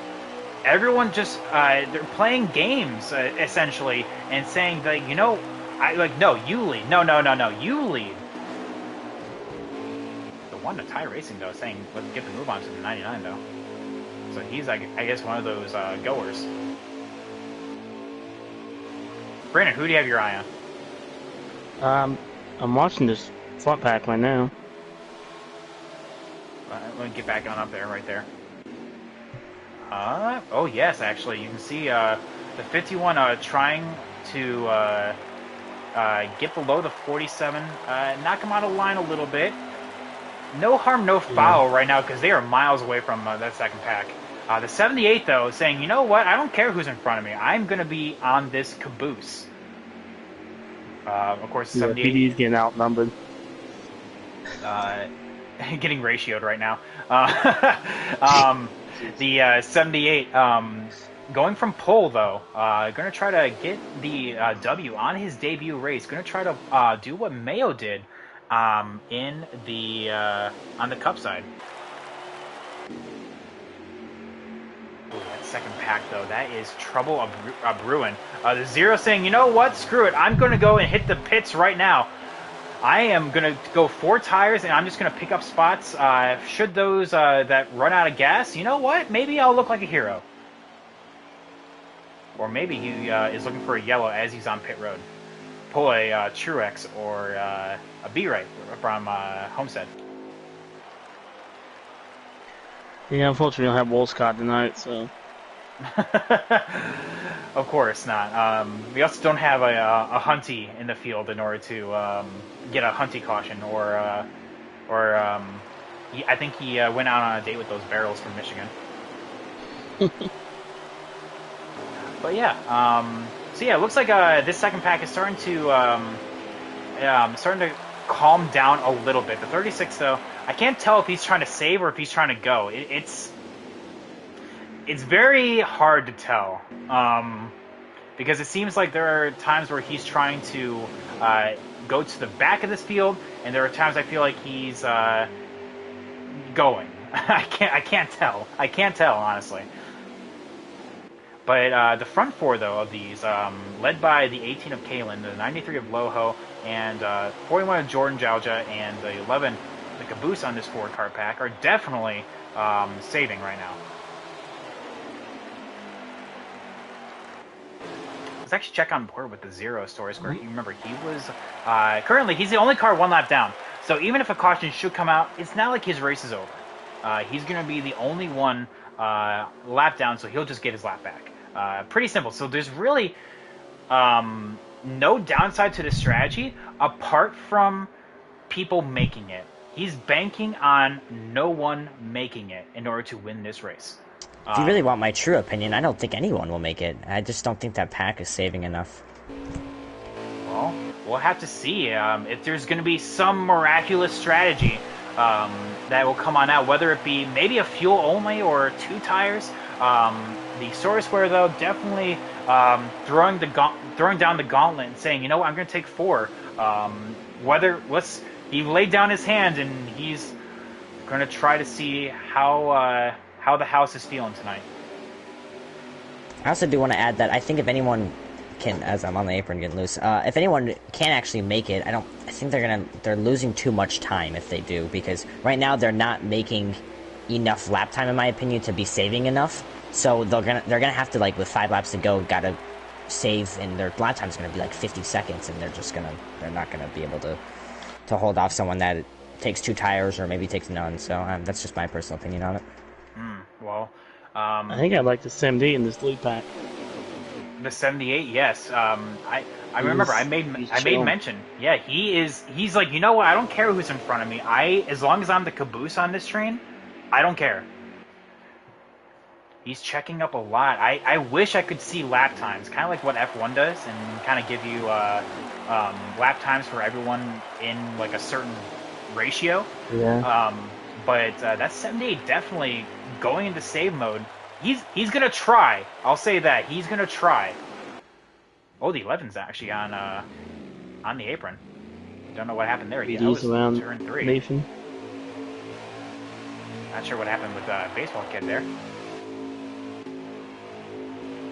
Everyone just, they're playing games, essentially, and saying, like, you know, no, you lead. No, you lead. The one to tie racing, though, saying, let's get the move on to the 99, though. So he's, I guess, one of those goers. Brandon, who do you have your eye on? I'm watching this front pack right now. Let me get back on up there, right there. Oh, yes, actually. You can see the 51 trying to get below the 47, knock him out of line a little bit. No harm, no foul right now, because they are miles away from that second pack. The 78, though, is saying, you know what? I don't care who's in front of me. I'm going to be on this caboose. Of course, 78... PD's getting outnumbered. Getting ratioed right now. The 78, going from pole, though, going to try to get the W on his debut race. Going to try to do what Mayo did in the on the Cup side. Ooh, that second pack, though, that is trouble a brewing. The Zero saying, you know what, screw it, I'm going to go and hit the pits right now. I am going to go 4 tires, and I'm just going to pick up spots. Should those that run out of gas, you know what, maybe I'll look like a hero. Or maybe he is looking for a yellow as he's on pit road. Pull a Truex or a B-Right from Homestead. Yeah, unfortunately, we don't have Wolfscott tonight, so. Of course not. We also don't have a Hunty in the field in order to get a Hunty caution, or I think he went out on a date with those barrels from Michigan. But yeah, so yeah, it looks like this second pack is starting to calm down a little bit. The 36, though, I can't tell if he's trying to save or if he's trying to go. It's very hard to tell, because it seems like there are times where he's trying to go to the back of this field, and there are times I feel like he's going. I can't tell. I can't tell, honestly. But the front four, though, of these, led by the 18 of Kalen, the 93 of Loho, and 41 of Jordan Jauja, and the 11, the Caboose on this four card pack, are definitely saving right now. Let's actually check on board with the 0 story square. You remember, he was currently he's the only car one lap down. So even if a caution should come out, it's not like his race is over. He's going to be the only one lap down, so he'll just get his lap back. Pretty simple. So there's really no downside to the strategy apart from people making it. He's banking on no one making it in order to win this race. If you really want my true opinion, I don't think anyone will make it. I just don't think that pack is saving enough. Well, we'll have to see if there's going to be some miraculous strategy that will come on out, whether it be maybe a fuel only or 2 tires. The story square, though, definitely throwing down the gauntlet and saying, you know what, I'm going to take 4. He laid down his hand and he's going to try to see how the house is feeling tonight. I also do want to add that I think if anyone can, as I'm on the apron getting loose, if anyone can actually make it, I think they're losing too much time if they do, because right now they're not making enough lap time, in my opinion, to be saving enough. So they're gonna have to, like, with 5 laps to go, gotta save, and their lap time is gonna be like 50 seconds, and they're not gonna be able to hold off someone that takes 2 tires or maybe takes none. So that's just my personal opinion on it. Well, I think I like the 70 in this lead pack. The 78, yes. I remember I made mention. Yeah, he's like, you know what? I don't care who's in front of me. As long as I'm the caboose on this train, I don't care. He's checking up a lot. I wish I could see lap times, kind of like what F1 does, and kind of give you lap times for everyone in like a certain ratio. Yeah. But that 78 definitely going into save mode. He's gonna try. I'll say that he's gonna try. Oh, the 11's actually on the apron. Don't know what happened there. That was around turn 3. Nathan. Not sure what happened with baseball kid there.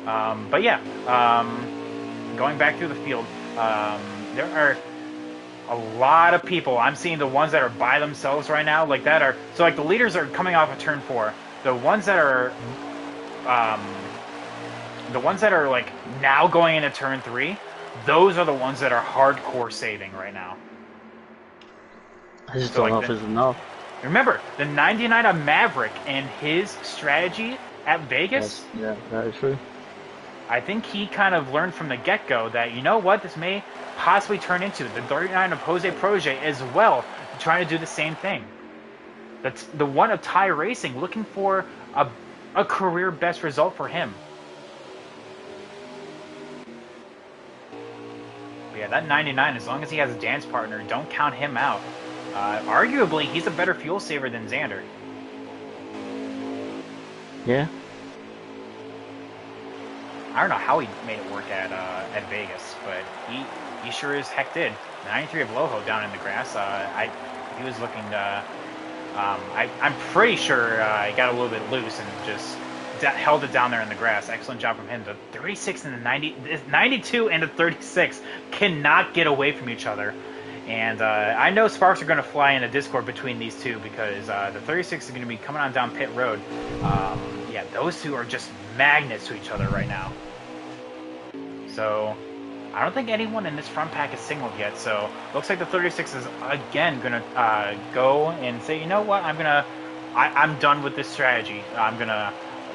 But yeah, going back through the field, there are a lot of people. I'm seeing the ones that are by themselves right now, like that are so like the leaders are coming off of turn 4. The ones that are like now going into turn 3, those are the ones that are hardcore saving right now. I just don't know if it's enough. Remember, the 99 of Maverick and his strategy at Vegas. Yeah, that is true. I think he kind of learned from the get-go that, you know what, this may possibly turn into the 39 of Jose Proje as well, trying to do the same thing. That's the one of Thai Racing, looking for a career best result for him. But yeah, that 99, as long as he has a dance partner, don't count him out. Arguably, he's a better fuel saver than Xander. Yeah. I don't know how he made it work at Vegas, but he sure as heck did. 93 of Loho down in the grass. He was looking. I'm pretty sure he got a little bit loose and just held it down there in the grass. Excellent job from him. The 36 and the 92 and the 36 cannot get away from each other. And I know sparks are going to fly in a Discord between these two because the 36 is going to be coming on down pit road. Yeah, those two are just magnets to each other right now. So I don't think anyone in this front pack is singled yet. So looks like the 36 is again going to go and say, you know what, I'm done with this strategy. I'm going to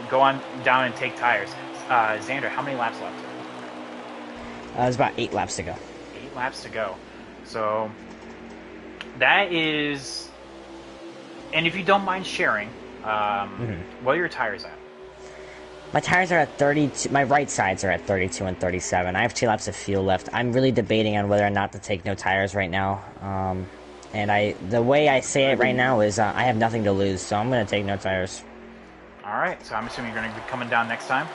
go on down and take tires. Xander, how many laps left? There's about 8 laps to go. 8 laps to go. So that is, and if you don't mind sharing, what are your tires at? My tires are at 32. My right sides are at 32 and 37. I have 2 laps of fuel left. I'm really debating on whether or not to take no tires right now. And the way I say it right now is I have nothing to lose, so I'm going to take no tires. All right. So I'm assuming you're going to be coming down next time.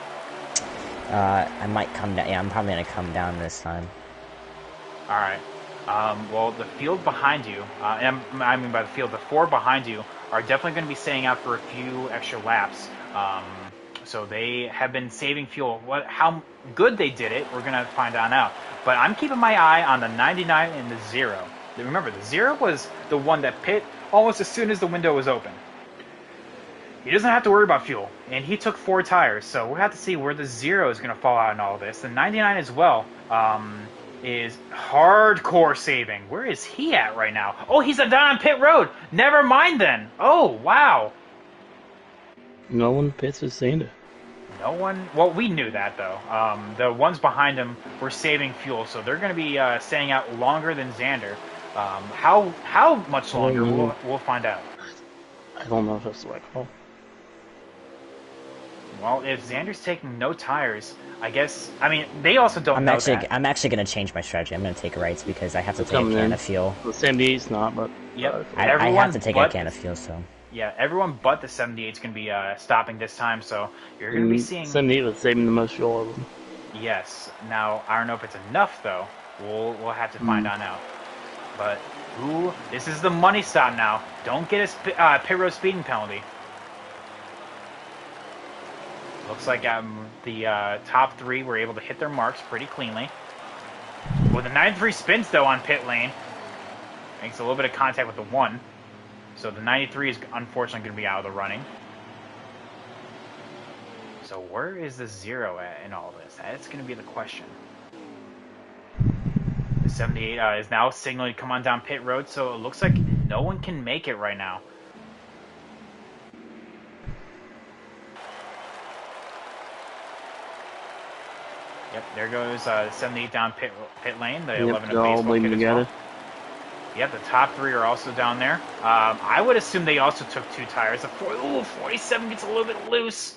I might come down. Yeah, I'm probably going to come down this time. All right. Well, the field behind you, and I mean by the field, the 4 behind you are definitely going to be staying out for a few extra laps. So they have been saving fuel. How good they did it, we're going to find out now. But I'm keeping my eye on the 99 and the 0. Remember, the 0 was the one that pit almost as soon as the window was open. He doesn't have to worry about fuel, and he took 4 tires, so we'll have to see where the 0 is going to fall out in all this. The 99 as well is hardcore saving. Where is he at right now? Oh, he's down on pit road. Never mind then. Oh, wow. No one pits with Xander. No one. Well, we knew that though. The ones behind him were saving fuel, so they're going to be staying out longer than Xander. How much longer? We'll find out. I don't know if that's the right call. Well, if Xander's taking no tires, I guess. I mean, they also don't know that. I'm actually going to change my strategy. I'm going to take rights because I have to take a can of fuel. The 78's not, but yep. I have to take a can of fuel, so. Yeah, everyone but the 78 is going to be stopping this time, so you're going to be seeing. 78 was saving the most fuel of them. Yes. Now I don't know if it's enough though. We'll have to find out now. But this is the money stop now. Don't get a pit road speeding penalty. Looks like the top 3 were able to hit their marks pretty cleanly. With the 93 spins though on pit lane, makes a little bit of contact with the 1. So the 93 is unfortunately going to be out of the running. So where is the 0 at in all this? That's going to be the question. The 78 is now signaling to come on down pit road, so it looks like no one can make it right now. Yep, there goes 78 down pit lane. The 11 of baseball kit as well. Yep, the top 3 are also down there. I would assume they also took 2 tires. The 47 gets a little bit loose.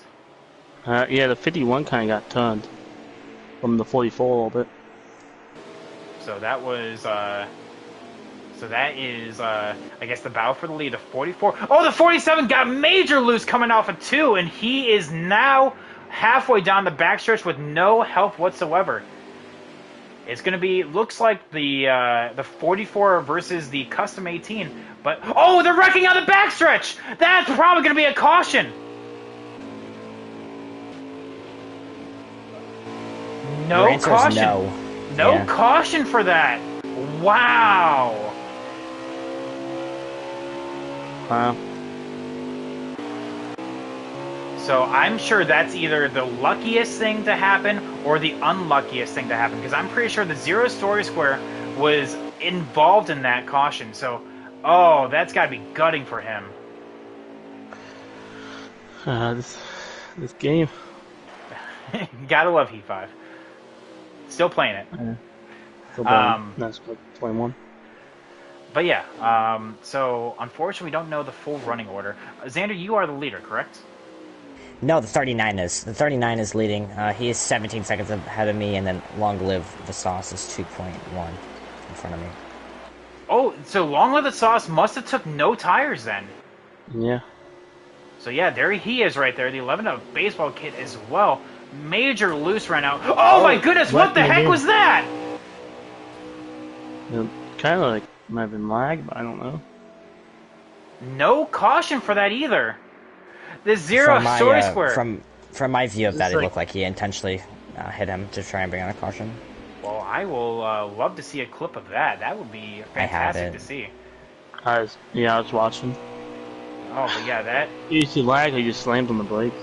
Yeah, the 51 kind of got turned from the 44 a little bit. So that was, so that is, I guess the battle for the lead. The 44. Oh, the 47 got major loose coming off of 2, and he is now halfway down the backstretch with no help whatsoever. It's going to be, looks like the 44 versus the custom 18, but oh, they're wrecking on the backstretch. That's probably going to be a caution. No caution. No caution for that. Wow. Wow. So I'm sure that's either the luckiest thing to happen or the unluckiest thing to happen, because I'm pretty sure the 0 Story Square was involved in that caution. So, oh, that's got to be gutting for him. This game. Gotta love Heat 5. Still playing it. Still playing. That's 21. But yeah, so unfortunately we don't know the full running order. Xander, you are the leader, correct? No, the 39 is. The 39 is leading. He is 17 seconds ahead of me, and then Long Live the Sauce is 2.1 in front of me. Oh, so Long Live the Sauce must have took no tires then. Yeah. So yeah, there he is right there. The 11 of baseball kit as well. Major loose right now. Oh my goodness, what the heck was that? Kind of like might have been lag, but I don't know. No caution for that either. The 0 Story Square. From my view of that, it looked like he intentionally hit him to try and bring on a caution. Well, I will love to see a clip of that. That would be fantastic to see. I was watching. Oh, but yeah, that... You see lag, he just slammed on the brakes.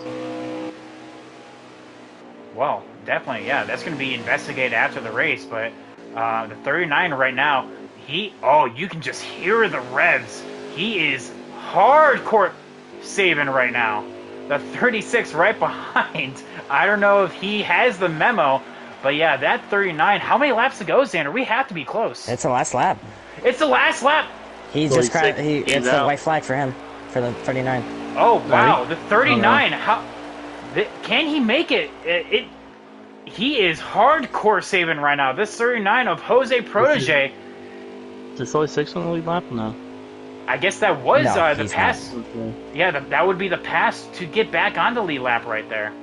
Well, definitely, yeah. That's going to be investigated after the race, but the 39 right now, you can just hear the revs. He is hardcore saving right now. The 36 right behind. I don't know if he has the memo, but yeah, that 39. How many laps to go, Xander? We have to be close. It's the last lap. It's the last lap. He just cried. It's a white flag for him, for the 39. Oh, wow. The 39. Can he make it? He is hardcore saving right now. This 39 of Jose Protege. Is this only 6 on the lead lap? No. I guess that was the pass. Okay. Yeah, that would be the pass to get back on the lead lap right there.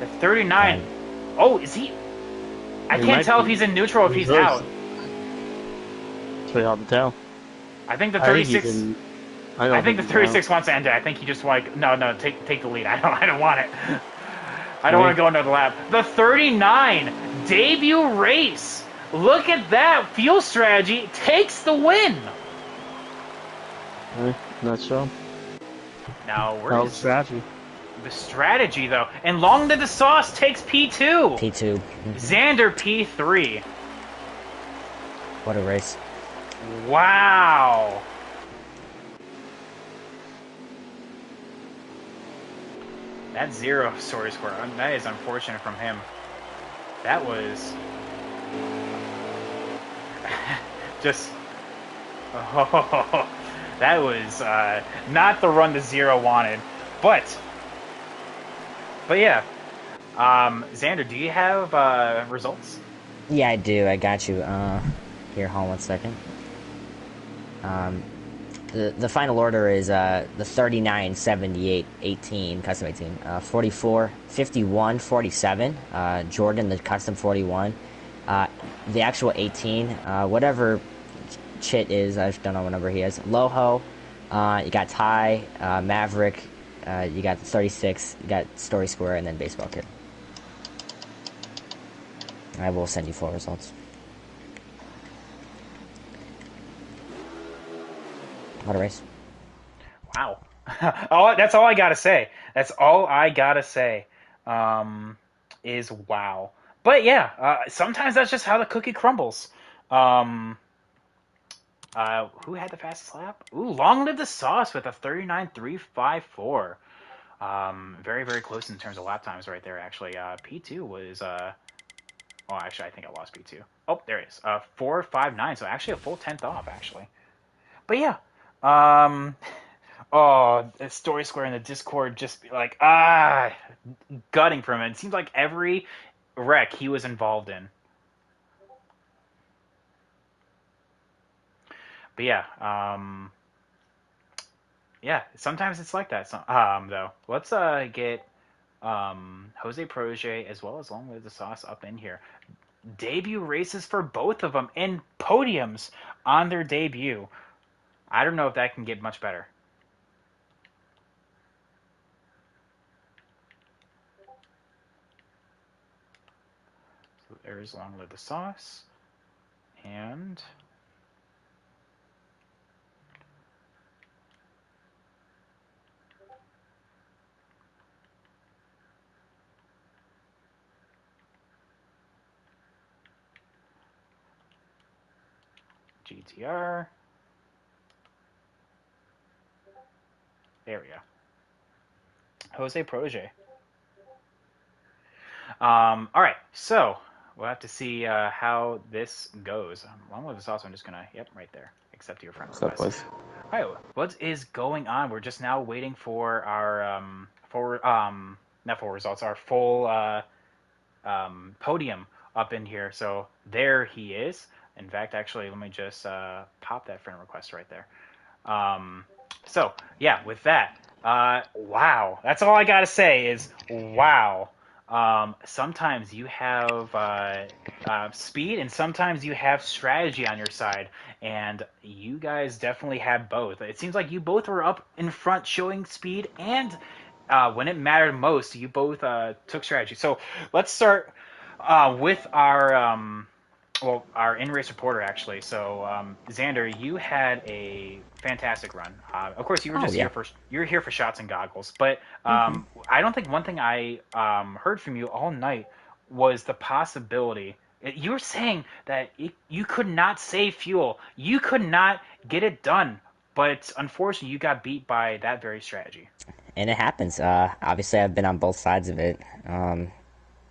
The 39. Oh, is he? I can't tell if he's in neutral or if he's out. It's really hard to tell. I think the 36. I I don't think think the you 36 wants to end it. I think he just like no, take the lead. I don't want it. I don't Right. want to go another lap. The 39 debut race. Look at that fuel strategy takes the win. Not so. Now That where was is strategy. the strategy though? And Long to the Sauce takes P2. P2. Xander P3. What a race. Wow. That 0 story score, that is unfortunate from him. That was just that was not the run to 0 wanted. But yeah. Xander, do you have results? Yeah, I do. I got you. Here, hold on one second. The final order is the 39, 78, 18, custom 18, 44, 51, 47, Jordan, the custom 41, the actual 18, whatever Chit is, I don't know what number he has, Loho, you got Ty, Maverick, you got the 36, you got Story Square, and then Baseball Kid. I will send you full results. What a race. Wow. That's all I gotta say. That's all I gotta say. Is wow. But yeah, sometimes that's just how the cookie crumbles. Who had the fastest lap? Ooh, Long Live the Sauce with a 39.354. Very, very close in terms of lap times right there, actually. P2 was, oh, actually, I think I lost P2. Oh, there it is. 4.59, so actually a full 10th off, actually. But yeah, oh, the Story Square in the Discord just be like, gutting from it. It seems like every wreck he was involved in. But yeah, sometimes it's like that. Though, let's get Jose Protege as well as Long Live the Sauce up in here. Debut races for both of them and podiums on their debut. I don't know if that can get much better. So there's Long Live the Sauce and GTR. There we go. Jose Protege. All right, so we'll have to see how this goes. Long Live the Sauce, I'm just gonna, yep, right there. Accept your friend request. Boys? All right, what is going on? We're just now waiting for our not full results, our full podium up in here. So there he is. In fact, actually, let me just pop that friend request right there. So yeah, with that, wow. That's all I gotta say is wow. Sometimes you have speed, and sometimes you have strategy on your side, and you guys definitely had both. It seems like you both were up in front, showing speed, and when it mattered most, you both took strategy. So let's start with our in-race reporter, actually. So, Xander, you had a fantastic run. Of course, you were just here for shots and goggles. But I don't think one thing I heard from you all night was the possibility. You were saying that you could not save fuel. You could not get it done. But unfortunately, you got beat by that very strategy. And it happens. Obviously, I've been on both sides of it. And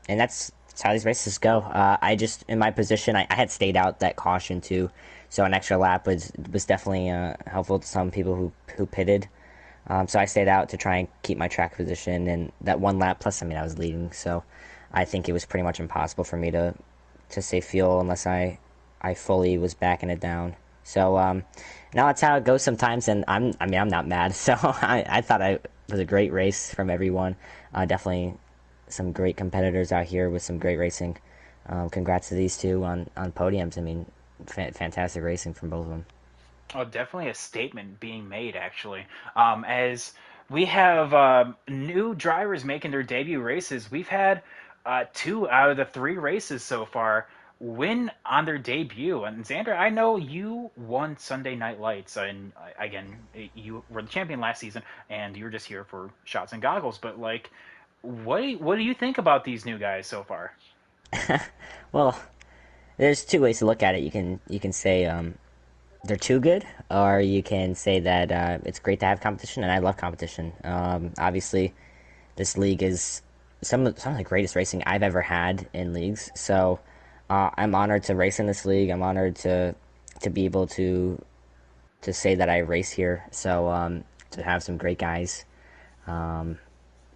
that's how these races go. I just, in my position, I had stayed out that caution too, so an extra lap was definitely helpful to some people who pitted. So I stayed out to try and keep my track position, and that one lap, plus, I mean, I was leading, so I think it was pretty much impossible for me to save fuel unless I fully was backing it down. So now that's how it goes sometimes, and I'm not mad. So I thought it was a great race from everyone. Definitely some great competitors out here with some great racing. Congrats to these two on podiums. I mean, fantastic racing from both of them. Oh, definitely a statement being made, actually. As we have new drivers making their debut races, we've had two out of the three races so far win on their debut. And Xander, I know you won Sunday Night Lights, and again, you were the champion last season, and you were just here for shots and goggles. But like, what do you think about these new guys so far? Well, there's two ways to look at it. You can say they're too good, or you can say that it's great to have competition, and I love competition. Obviously, this league is some of the greatest racing I've ever had in leagues. So I'm honored to race in this league. I'm honored to be able to say that I race here. So to have some great guys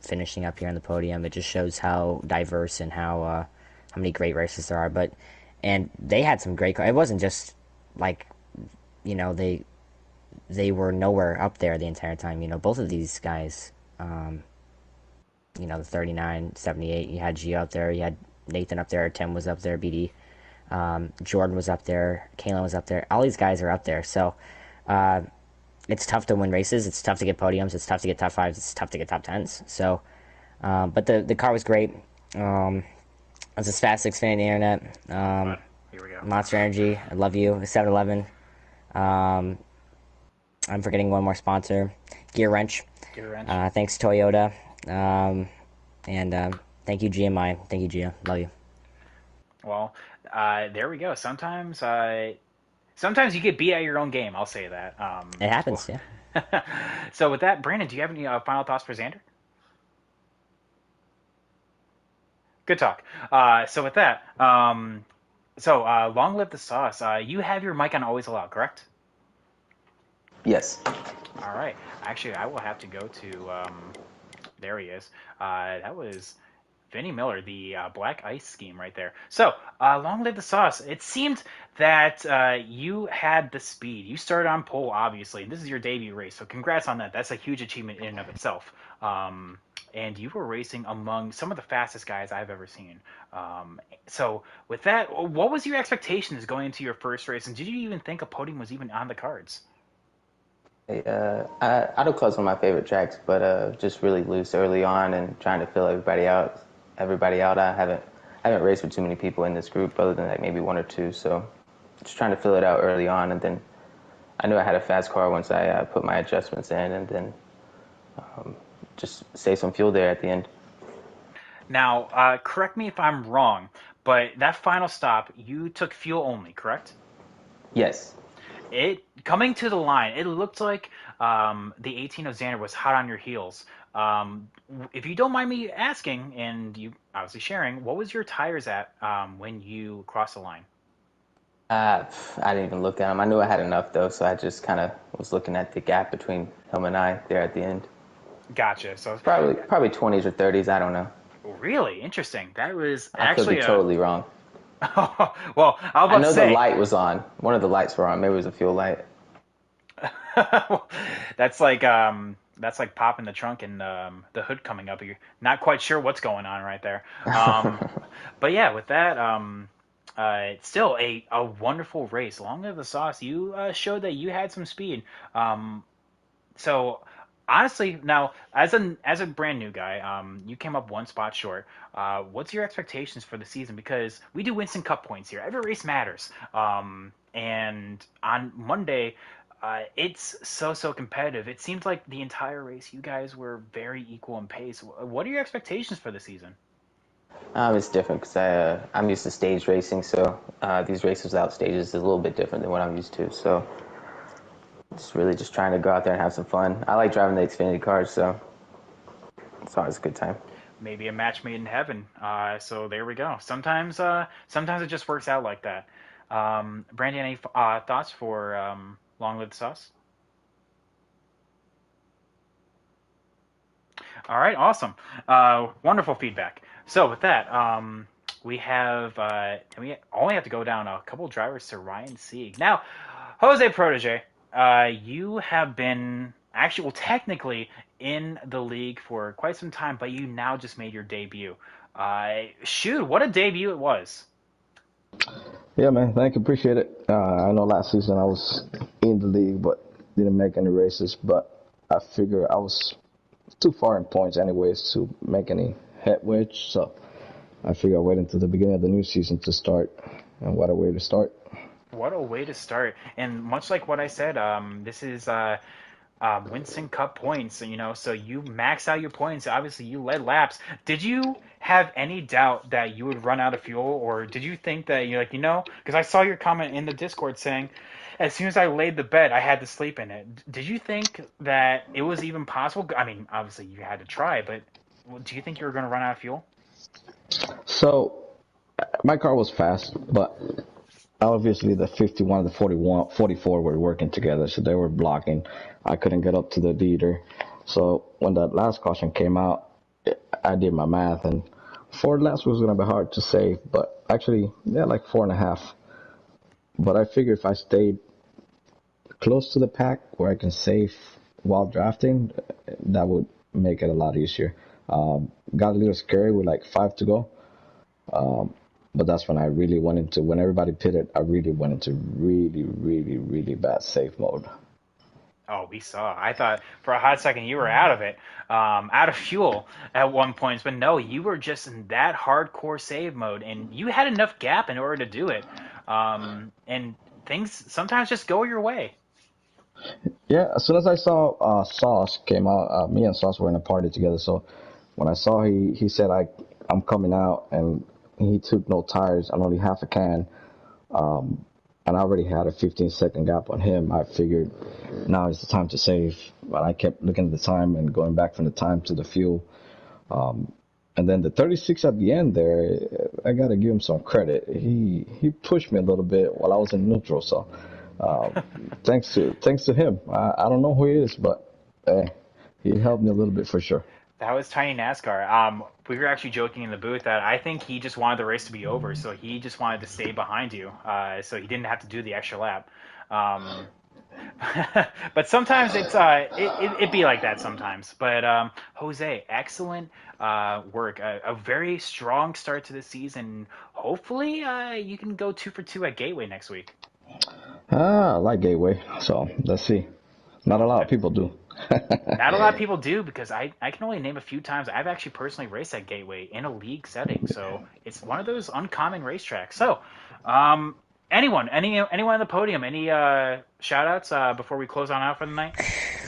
finishing up here on the podium, it just shows how diverse and how many great races there are. But and they had some great. It wasn't just like they were nowhere up there the entire time. Both of these guys, the 39, 78. You had Gio up there. You had Nathan up there. Tim was up there. BD. Jordan was up there. Kalen was up there. All these guys are up there. So it's tough to win races. It's tough to get podiums. It's tough to get top fives. It's tough to get top tens. So, but the car was great. I was a Spastix fan on the internet. But here we go. Monster Energy. I love you. 7-Eleven. I'm forgetting one more sponsor. Gear Wrench. Give a wrench. Thanks Toyota. And thank you GMI. Thank you Gia. Love you. Well, there we go. Sometimes you get beat at your own game. I'll say that. It happens. Yeah. So with that, Brandon, do you have any final thoughts for Xander? Good talk. So with that, long live the sauce. You have your mic on always allowed, correct? Yes. All right. Actually, I will have to go to. There he is. That was Vinny Miller, the Black Ice scheme right there. So, long live the sauce. It seemed that you had the speed. You started on pole, obviously. This is your debut race, so congrats on that. That's a huge achievement in and of itself. And you were racing among some of the fastest guys I've ever seen. So, with that, what was your expectations going into your first race, and did you even think a podium was even on the cards? Hey, Idlecub's one of my favorite tracks, but just really loose early on and trying to fill everybody out. I haven't raced with too many people in this group, other than like maybe one or two. So just trying to fill it out early on, and then I knew I had a fast car once I put my adjustments in, and then just save some fuel there at the end. Now, correct me if I'm wrong, but that final stop, you took fuel only, correct? Yes. It coming to the line, it looked like the 18 of Xander was hot on your heels. If you don't mind me asking, and you obviously sharing, what was your tires at when you crossed the line? I didn't even look at him. I knew I had enough though, so I just kind of was looking at the gap between him and I there at the end. Gotcha. So Probably 20s or 30s. I don't know. really interesting. That was I could be actually a totally wrong. well. I was I about to know the say light was on. One of the lights were on. Maybe it was a fuel light. that's like popping the trunk and the hood coming up. You're not quite sure what's going on right there. But yeah, with that, it's still a wonderful race. Long live the sauce. You showed that you had some speed. Um, so honestly, now as a brand new guy, you came up one spot short. What's your expectations for the season? Because we do Winston Cup points here. Every race matters. And on Monday, it's so competitive. It seemed like the entire race, you guys were very equal in pace. What are your expectations for the season? It's different because I'm used to stage racing, so these races without stages is a little bit different than what I'm used to. So it's really just trying to go out there and have some fun. I like driving the Xfinity cars, so it's always a good time. Maybe a match made in heaven. So there we go. Sometimes it just works out like that. Brandon, any thoughts for Long Live the Sauce? All right, awesome. Wonderful feedback. So with that, we only have to go down a couple drivers to Ryan Sieg. Now, Jose Protege, you have been actually, well, technically in the league for quite some time, but you now just made your debut. Shoot, what a debut it was. Yeah, man. Thank you. Appreciate it. I know last season I was in the league, but didn't make any races. But I figure I was too far in points anyways to make any headway. So I figure I'll wait until the beginning of the new season to start. And what a way to start. What a way to start! And much like what I said, this is Winston Cup points. So you max out your points. Obviously, you led laps. Did you have any doubt that you would run out of fuel, or did you think that you're like, because I saw your comment in the Discord saying, as soon as I laid the bed, I had to sleep in it. Did you think that it was even possible? I mean, obviously you had to try, but do you think you were going to run out of fuel? So my car was fast, but obviously the 51 and the 41, 44 were working together, so they were blocking. I couldn't get up to the leader. So when that last caution came out, I did my math, and 4 laps was going to be hard to save, but actually, yeah, like 4.5. But I figure if I stayed close to the pack where I can save while drafting, that would make it a lot easier. Got a little scary with like 5 to go. But that's when I really went into, when everybody pitted, I really went into really, really, really bad safe mode. Oh, we saw. I thought for a hot second you were out of it, out of fuel at one point, but no, you were just in that hardcore save mode, and you had enough gap in order to do it. And things sometimes just go your way. Yeah, as soon as I saw Sauce came out, me and Sauce were in a party together. So when I saw he said I'm coming out, and he took no tires and only half a can, and I already had a 15-second gap on him. I figured now is the time to save. But I kept looking at the time and going back from the time to the fuel. And then the 36 at the end there, I gotta give him some credit. He pushed me a little bit while I was in neutral. So uh, thanks to him. I don't know who he is, but he helped me a little bit for sure. That was Tiny NASCAR. We were actually joking in the booth that I think he just wanted the race to be over, so he just wanted to stay behind you, so he didn't have to do the extra lap. Um, but sometimes it be like that sometimes. But Jose, excellent work. A very strong start to the season. Hopefully, you can go 2 for 2 at Gateway next week. I like Gateway, so let's see. Not a lot of people do. Not a lot of people do because I can only name a few times I've actually personally raced at Gateway in a league setting. So it's one of those uncommon racetracks. So, um, anyone on the podium, any shout outs before we close on out for the night?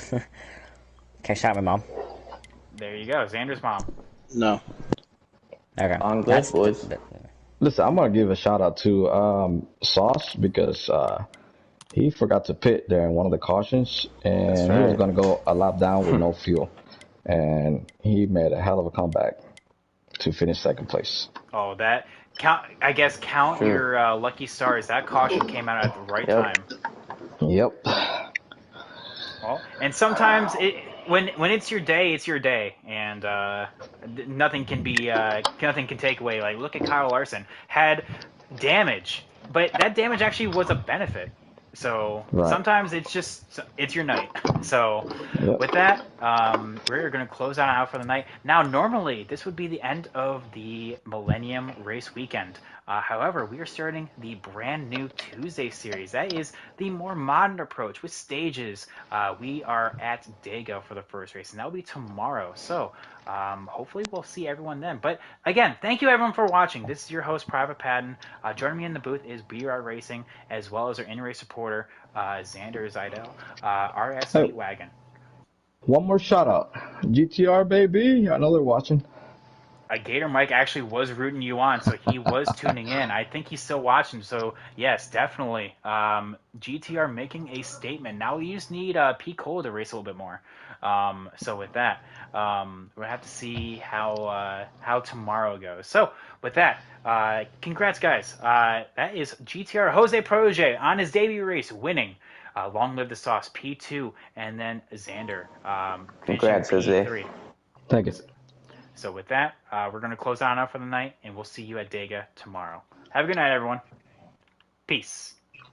Can I shout my mom? There you go, Xander's mom. No. Okay. On good, That's boys. Listen, I'm gonna give a shout out to Sauce because he forgot to pit there in one of the cautions, That's and he was right. gonna go a lap down with no fuel, and he made a hell of a comeback to finish second place. Oh, that count. I guess count True. your lucky stars. That caution came out at the right Yep. time. Yep. Well, and sometimes when it's your day, it's your day, and nothing can take away. Like look at Kyle Larson had damage, but that damage actually was a benefit. So Right. sometimes it's your night. So Yep. with that, we're going to close out for the night. Now, normally this would be the end of the Millennium Race Weekend. However, we are starting the brand new Tuesday series. That is the more modern approach with stages. We are at Dago for the first race, and that will be tomorrow. So hopefully we'll see everyone then. But again, thank you everyone for watching. This is your host, Private Patton. Joining me in the booth is BR Racing, as well as our in-race supporter, Xander Zidell, RS Hey, Speedwagon. one more shout out. GTR baby. I know they're watching. Gator Mike actually was rooting you on, so he was tuning in. I think he's still watching. So yes, definitely. GTR making a statement. Now we just need P Cole to race a little bit more. So with that, we'll have to see how tomorrow goes. So with that, congrats guys. That is GTR Jose Protege on his debut race, winning. Long live the sauce, P2, and then Xander finishing Congrats, Jose. P3. Thank you. So with that, we're going to close on out for the night, and we'll see you at Dega tomorrow. Have a good night, everyone. Peace.